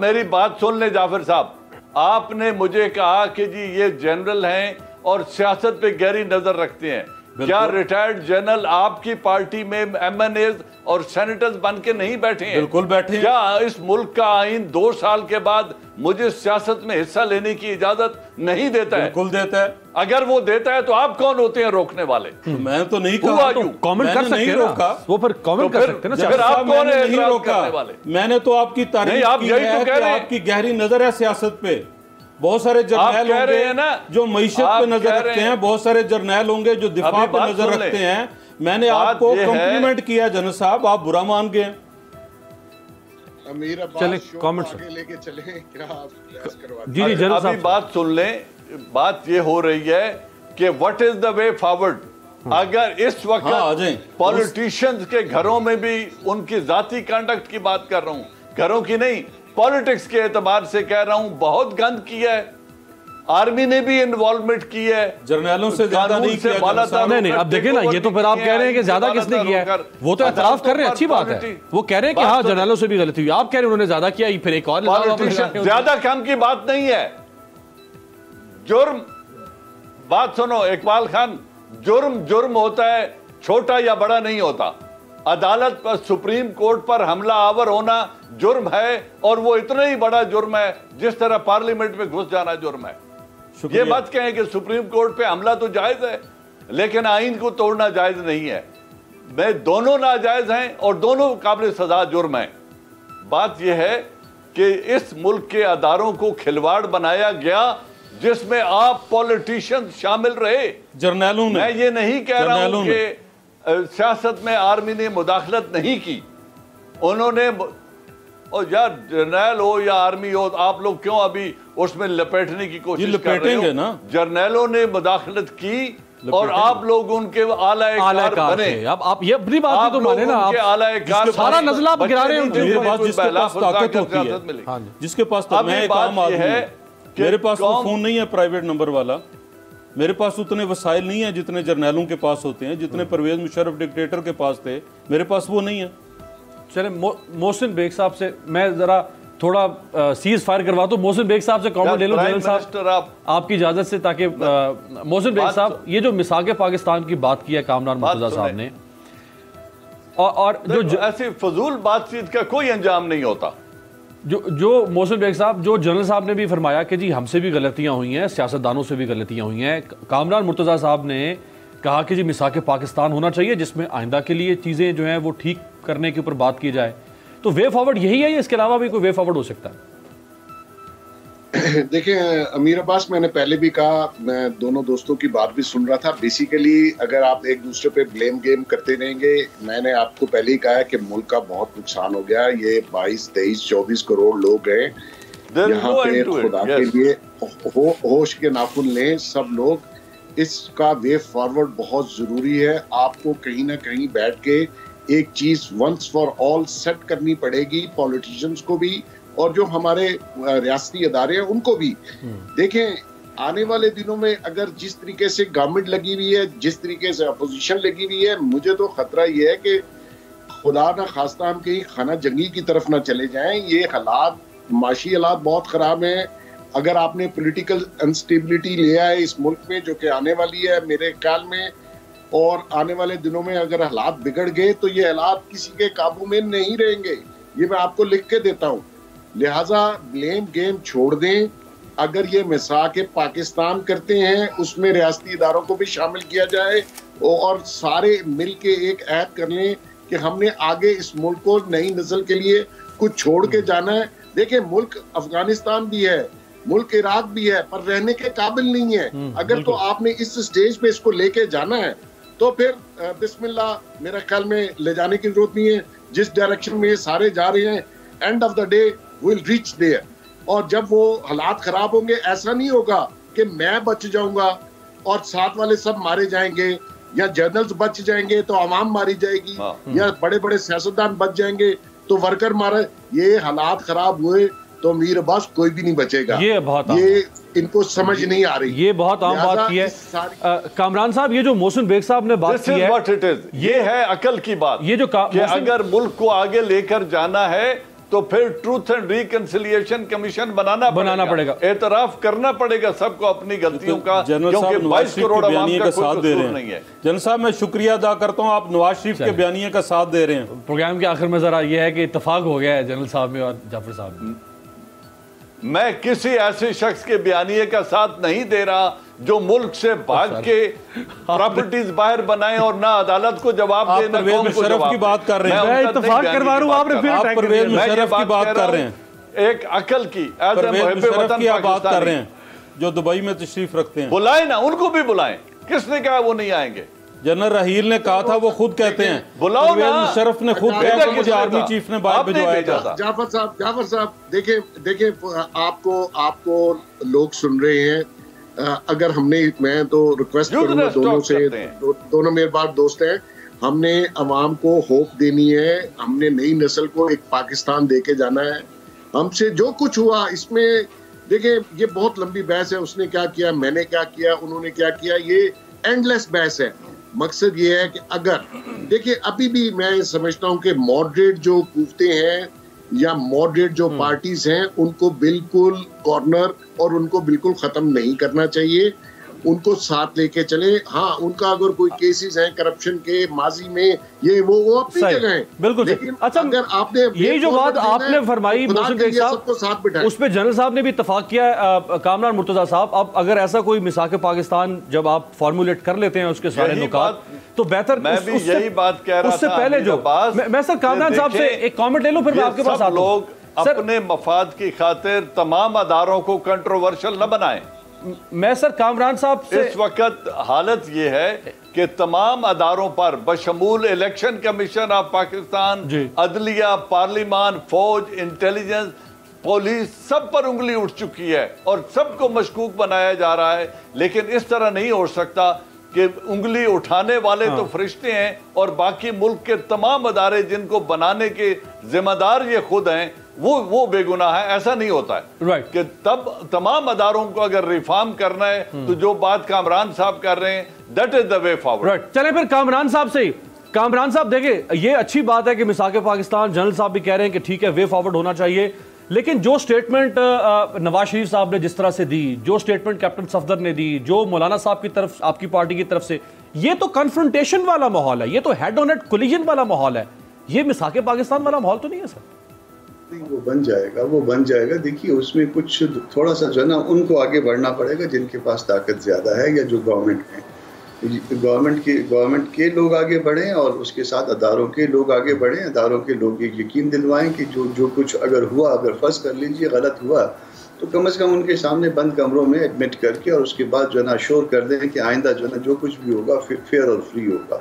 मेरी बात सुन ले जाफर साहब। आपने मुझे कहा कि जी ये जनरल हैं और सियासत पे गहरी नजर रखते हैं। क्या रिटायर्ड जनरल आपकी पार्टी में एमएनए और सेनेटर्स बन के नहीं बैठे हैं? बिल्कुल बैठे हैं। क्या इस मुल्क का आईन 2 साल के बाद मुझे सियासत में हिस्सा लेने की इजाजत नहीं देता है? बिल्कुल देता है। अगर वो देता है तो आप कौन होते हैं रोकने वाले? मैं तो नहीं कहा, कमेंट कर सकते हैं, वो फिर कमेंट कर सकते हैं ना। फिर आप कौन है नहीं रोका? मैंने तो आपकी तारीफ की है कि आपकी गहरी नजर है सियासत पे। बहुत सारे जर्नैल होंगे जो मईशत पे नजर रखते हैं, बहुत सारे जर्नैल होंगे जो दिफा पे नजर रखते हैं। मैंने आपको कॉम्प्लीमेंट किया जनरल साहब, आप बुरा मान गए। चले कमेंट्स लेके चले, क्या आप करवा जी जनरल साहब बात सुन लें। बात ये हो रही है कि what is the way forward. अगर इस वक्त पॉलिटिशियंस के घरों में भी उनकी जाती कंडक्ट की बात कर रहा हूं, घरों की नहीं, पॉलिटिक्स के एतबार से कह रहा हूं, बहुत गंद किया है। आर्मी ने भी इन्वॉल्वमेंट की है, जर्नैलों से ज्यादा नहीं किया। नहीं, अब देखिए ना, ये तो फिर आप कह रहे हैं कि ज्यादा किसने किया है। वो तो एतराफ कर रहे हैं, अच्छी बात है। वो कह रहे हैं कि हाँ जर्नैलों से भी गलती हुई, आप कह रहे हैं उन्होंने ज्यादा किया, फिर एक और ज्यादा कम की बात नहीं है। जुर्म, बात सुनो इकबाल खान, जुर्म होता है, छोटा या बड़ा नहीं होता। अदालत पर, सुप्रीम कोर्ट पर हमला आवर होना जुर्म है, और वो इतना ही बड़ा जुर्म है जिस तरह पार्लियामेंट में घुस जाना जुर्म है। ये मत कहें कि सुप्रीम कोर्ट पे हमला तो जायज है लेकिन आईन को तोड़ना जायज नहीं है। मैं दोनों नाजायज हैं और दोनों काबिल सजा जुर्म हैं। बात यह है कि इस मुल्क के अदारों को खिलवाड़ बनाया गया जिसमें आप पॉलिटिशियन शामिल रहे, जर्नैलों ने। मैं ये नहीं कह रहा हूं कि सियासत में आर्मी ने मुदाखलत नहीं की, उन्होंने, और यार जर्नैल हो या आर्मी हो, आप लोग क्यों अभी उसमें लपेटने की कोशिश कर रहे हो? ना, जर्नैलों ने मुदाखलत की और आप लोग उनके आलाएकार बने। अब आप ये अपनी बात तो माने ना, आप आलाएकार सारा नजला आप गिरा रहे हैं। मेरे पास जिसके पास ताकत होती है, जिसके पास, मैं एक आम आदमी है, मेरे पास वो फोन नहीं है प्राइवेट नंबर वाला, मेरे पास उतने वसाइल नहीं है जितने जर्नैलों के पास होते हैं, जितने परवेज मुशर्रफ डिक्टेटर के पास थे, मेरे पास वो नहीं है। चले मोहसिन बेग साहब से मैं जरा थोड़ा सीज फायर करवा दूं। मोहसिन बेग साहब से कमेंट ले लो जनरल साहब, आपकी इजाजत से, ताकि मोहसिन बेग साहब ये जो मिसाक पाकिस्तान की बात की है कामरान मुर्तजा साहब ने, और जो ऐसी फजूल बातचीत का कोई अंजाम नहीं होता। जो मोहसिन बेग साहब, जो जनरल साहब ने भी फरमाया कि जी हमसे भी गलतियां हुई हैं, सियासतदानों से भी गलतियां हुई हैं। कामरान मुर्तजा साहब ने कहा कि जी मिसाक पाकिस्तान होना चाहिए जिसमें आइंदा के लिए चीज़ें जो हैं वो ठीक करने के ऊपर बात की जाए। तो वे फॉरवर्ड यही है या इसके अलावा भी कोई वे फॉरवर्ड हो सकता है? देखिए अमीर अब्बास, मैंने पहले भी कहा, मैं दोनों दोस्तों की बात भी सुन रहा था। बेसिकली अगर आप एक दूसरे पे ब्लेम गेम करते रहेंगे, मैंने आपको पहले ही कहा है कि मुल्क का बहुत नुकसान हो गया। ये 22, 23, 24 करोड़ लोग हैं यहाँ पे। खुदा के लिए होश के नाखून लें सब लोग। इसका वे फॉरवर्ड बहुत जरूरी है। आपको कहीं ना कहीं बैठ के एक चीज वंस फॉर ऑल सेट करनी पड़ेगी, पॉलिटिशियंस को भी और जो हमारे रियासती अदारे हैं उनको भी। देखें, आने वाले दिनों में अगर जिस तरीके से गवर्नमेंट लगी हुई है, जिस तरीके से अपोजिशन लगी हुई है, मुझे तो खतरा ये है कि खुदा ना खास्ता हम कहीं खाना जंगी की तरफ ना चले जाएं। ये हालात, माशी हालात बहुत खराब हैं। अगर आपने पॉलिटिकल अनस्टेबिलिटी लिया है इस मुल्क में, जो कि आने वाली है मेरे ख्याल में, और आने वाले दिनों में अगर हालात बिगड़ गए तो ये हालात किसी के काबू में नहीं रहेंगे। ये मैं आपको लिख के देता हूँ। लिहाजा ब्लेम गेम छोड़ दें। अगर ये मिसाक पाकिस्तान करते हैं, उसमें रियासती इदारों को भी शामिल किया जाए और सारे मिल के एक ऐड कर लें कि हमने आगे इस मुल्क को नई नस्ल के लिए कुछ छोड़ के जाना है। देखिए, मुल्क अफगानिस्तान भी है, मुल्क इराक भी है, पर रहने के काबिल नहीं है। अगर तो आपने इस स्टेज पे इसको लेके जाना है तो फिर बिस्मिल्लाह, मेरे ख्याल में ले जाने की जरूरत नहीं है। जिस डायरेक्शन में ये सारे जा रहे हैं, end of the day will reach there. और जब वो हालात खराब होंगे, ऐसा नहीं होगा कि मैं बच जाऊंगा और साथ वाले सब मारे जाएंगे, या जनरल्स बच जाएंगे तो आवाम मारी जाएगी, या बड़े बड़े सियासतदान बच जाएंगे तो वर्कर मारे। ये हालात खराब हुए तो मीर अब्बास कोई भी नहीं बचेगा। ये इनको समझ नहीं आ रही। ये बहुत आम बात की है। कामरान साहब, ये जो मोहसिन बेग साहब ने बात की है, ये है अकल की बात। ये जो कि अगर मुल्क को आगे लेकर जाना है तो फिर ट्रूथ एंड रिकंसिलिएशन कमीशन बनाना पड़ेगा, एतराफ करना पड़ेगा सबको अपनी गलतियों का, क्योंकि 22 करोड़ आवाम का साथ दे रहे हैं। जनरल साहब, मैं शुक्रिया अदा करता हूं, आप नवाज शरीफ के बयानिए का साथ दे रहे हैं। प्रोग्राम के आखिर में जरा यह है कि इत्तेफाक हो गया है जनरल साहब में और जाफर साहब में। मैं किसी ऐसे शख्स के बयानिए का साथ नहीं दे रहा जो मुल्क से भाग के प्रॉपर्टीज बाहर बनाए और ना अदालत को जवाब दे, ना कौम को जवाब। की बात कर रहे हैं, मैं इत्तेफाक करवा रहा हूं, आपने फिर परवेज मुशर्रफ की बात कर रहे हैं, एक अकल की, परवेज मुशर्रफ की आप बात कर रहे हैं जो दुबई में तशरीफ रखते हैं। बुलाए ना, उनको भी बुलाएं। किसने कहा वो नहीं आएंगे? जनरल रहील ने कहा था, वो खुद कहते हैं। बुलाओ ना। मुशर्रफ ने खुद कहा कि मुझे आर्मी चीफ ने बाहर भिजवाया था। जाफर साहब, देखिए आपको लोग सुन रहे हैं। अगर हमने, मैं तो रिक्वेस्ट करूंगा दोनों से, दोनों मेरे बात दोस्त हैं, हमने अवाम को होप देनी है। हमने नई नस्ल को एक पाकिस्तान देके जाना है। हमसे जो कुछ हुआ इसमें, देखिए ये बहुत लंबी बहस है। उसने क्या किया, मैंने क्या किया, उन्होंने क्या किया, ये एंडलेस बहस है। मकसद ये है कि अगर, देखिए अभी भी मैं समझता हूँ कि मॉडरेट जो कुफ्ते हैं या मॉडरेट जो पार्टीज हैं, उनको बिल्कुल कॉर्नर और उनको बिल्कुल खत्म नहीं करना चाहिए। उनको साथ लेके चले। हाँ, उनका अगर कोई केसेस हैं करप्शन के माजी में, ये वो अपनी जगह हैं, बिल्कुल। लेकिन अच्छा, अगर आपने यही जो बात आपने फरमाई मोहसिन बेग साहब, सबको साथ बिठाएं, उस पे जनरल साहब ने भी इत्तेफाक किया है। कामरान मुर्तजा साहब, अब अगर ऐसा कोई मिसाक पाकिस्तान जब आप फॉर्मुलेट कर लेते हैं उसके सारे नुकात, तो बेहतर मैं भी यही बात कह रहा था। उससे पहले जो मैं सर कामरान साहब से एक कमेंट ले लूं, फिर मैं आपके पास आता हूं। लोग अपने मफाद की खातिर तमाम अदारों को कंट्रोवर्शियल न बनाएं। मैं सर कामरान साहब से, इस वक्त हालत ये है कि तमाम अदारों पर बशमूल इलेक्शन कमीशन ऑफ पाकिस्तान, अदलिया, पार्लिमान, फौज, इंटेलिजेंस, पुलिस, सब पर उंगली उठ चुकी है और सबको मशकूक बनाया जा रहा है। लेकिन इस तरह नहीं हो सकता कि उंगली उठाने वाले तो फरिश्ते हैं और बाकी मुल्क के तमाम अदारे जिनको बनाने के जिम्मेदार ये खुद हैं, वो बेगुनाह है। ऐसा नहीं होता है कि तब तमाम अदारों को अगर रिफॉर्म करना है तो जो बात कामरान साहब कर रहे हैं, that is the way forward. चले फिर कामरान साहब से। कामरान साहब, देखिए ये अच्छी बात है कि मिसाक पाकिस्तान, जनरल साहब भी कह रहे हैं कि ठीक है, वे फॉरवर्ड होना चाहिए। लेकिन जो स्टेटमेंट नवाज शरीफ साहब ने जिस तरह से दी, जो स्टेटमेंट कैप्टन सफदर ने दी, जो मौलाना साहब की तरफ, आपकी पार्टी की तरफ से, ये तो कन्फ्रंटेशन वाला माहौल है, ये तो हेड ऑन हेड कोलिजन वाला माहौल है। ये मिसाक पाकिस्तान वाला माहौल तो नहीं है सर? वो बन जाएगा। देखिए उसमें कुछ थोड़ा सा जो है ना, उनको आगे बढ़ना पड़ेगा जिनके पास ताकत ज्यादा है, या जो गवर्नमेंट है, गवर्नमेंट के लोग आगे बढ़ें और उसके साथ अदारों के लोग आगे बढ़ें। अदारों के लोग ये यकीन दिलवाएं कि जो कुछ अगर हुआ, अगर फर्ज कर लीजिए गलत हुआ, तो कम से कम उनके सामने बंद कमरों में एडमिट करके और उसके बाद जो है ना अश्योर कर दें कि आइंदा जो है ना जो कुछ भी होगा फेयर और फ्री होगा,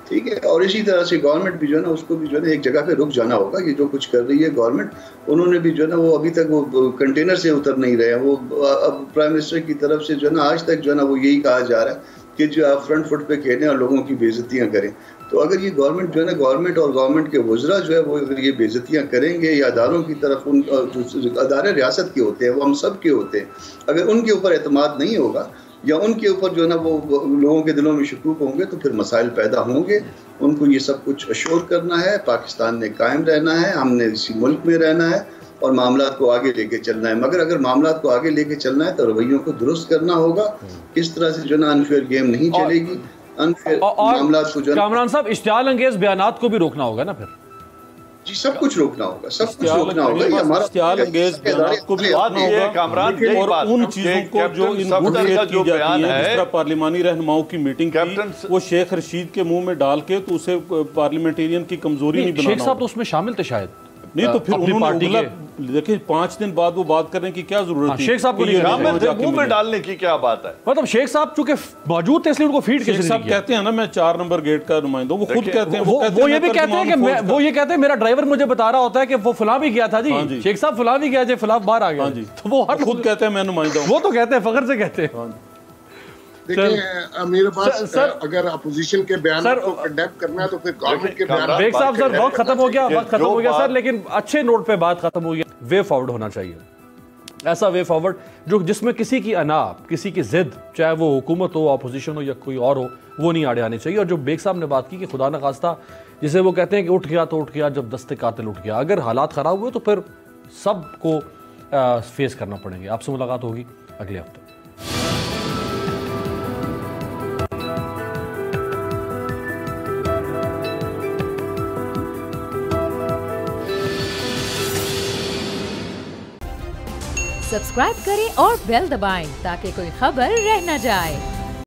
ठीक है। और इसी तरह से गवर्नमेंट भी जो है ना उसको भी जो है ना एक जगह पे रुक जाना होगा कि जो कुछ कर रही है गवर्नमेंट, उन्होंने भी जो है ना वो अभी तक वो कंटेनर से उतर नहीं रहे हैं। वो अब प्राइम मिनिस्टर की तरफ से जो है ना आज तक जो है ना वो यही कहा जा रहा है कि जो आप फ्रंट फुट पे खेलें और लोगों की बेइज्जतियां करें। तो अगर ये गवर्नमेंट जो है ना गवर्नमेंट और गवर्नमेंट के वज़रा जो है वो अगर ये बेइज्जतियां करेंगे या अदारों की तरफ, उन जो अदारे रियासत के होते हैं वो हम सब के होते हैं, अगर उनके ऊपर एतमाद नहीं होगा या उनके ऊपर जो है ना वो लोगों के दिलों में शकूक होंगे तो फिर मसाइल पैदा होंगे। उनको ये सब कुछ अश्योर करना है, पाकिस्तान ने कायम रहना है, हमने इसी मुल्क में रहना है और मामला को आगे लेके चलना है। मगर अगर मामला को आगे लेके चलना है तो रवैयों को दुरुस्त करना होगा। इस तरह से जो ना अनफेयर गेम नहीं चलेगी, अनफेयर मामला को जो कामरान साहब इश्तियाल अंगेज बयानात को भी रोकना होगा ना फिर? जी सब कुछ रोकना होगा, सब कुछ रोकना होगा। ये हमारा इश्तियाल अंगेज बयानात को भी रोकना होगा कामरान, और उन चीजों को जो इन गुटखेत की जाती है, जिस तरह पार्लिमानी रहनुमाओं की मीटिंग की वो शेख रशीद के मुंह में डाल के तो उसे पार्लियामेंटेरियन की कमजोरी नहीं बनाना। शेख साहब तो उसमें शामिल थे शायद, नहीं तो फिर उन्होंने देखिए 5 दिन बाद वो बात करने की क्या जरूरत थी? शेख साहब को मुंह में डालने की क्या बात है? मतलब शेख साहब चूंकि मौजूद थे इसलिए उनको फीड शेख साहब कहते हैं ना मैं 4 नंबर गेट का नुमाइंदा, वो खुद कहते हैं, वो ये भी कहते हैं कि वो ये कहते हैं मेरा ड्राइवर मुझे बता रहा होता है कि वो फुला भी गया था जी, शेख साहब फुला भी गया जी, फुला बाहर आ गया, तो वो खुद कहते हैं मैं नुमाइंदा हूं। वो तो कहते हैं, फखर से कहते हैं। देखिए अमीर अब्बास, अगर अपोजिशन के बयान को कंडेम करना है तो फिर गवर्नमेंट के बयान। बेग साहब सर वक्त खत्म हो गया, वक्त खत्म हो गया सर, लेकिन अच्छे नोट पे बात खत्म हो गई। वे फॉरवर्ड होना चाहिए, ऐसा वे फॉरवर्ड जो जिसमें किसी की अना, किसी की जिद, चाहे वो हुकूमत हो, अपोजिशन हो या कोई और हो, वो नहीं आड़े आनी चाहिए। और जो बेग साहब ने बात की कि खुदा न खास्ता जिसे वो कहते हैं कि उठ गया तो उठ गया, जब दस्ते कातिल उठ गया, अगर हालात खराब हुए तो फिर सबको फेस करना पड़ेंगे। आपसे मुलाकात होगी अगले हफ्ते। सब्सक्राइब करें और बेल दबाएं ताकि कोई खबर रह न जाए।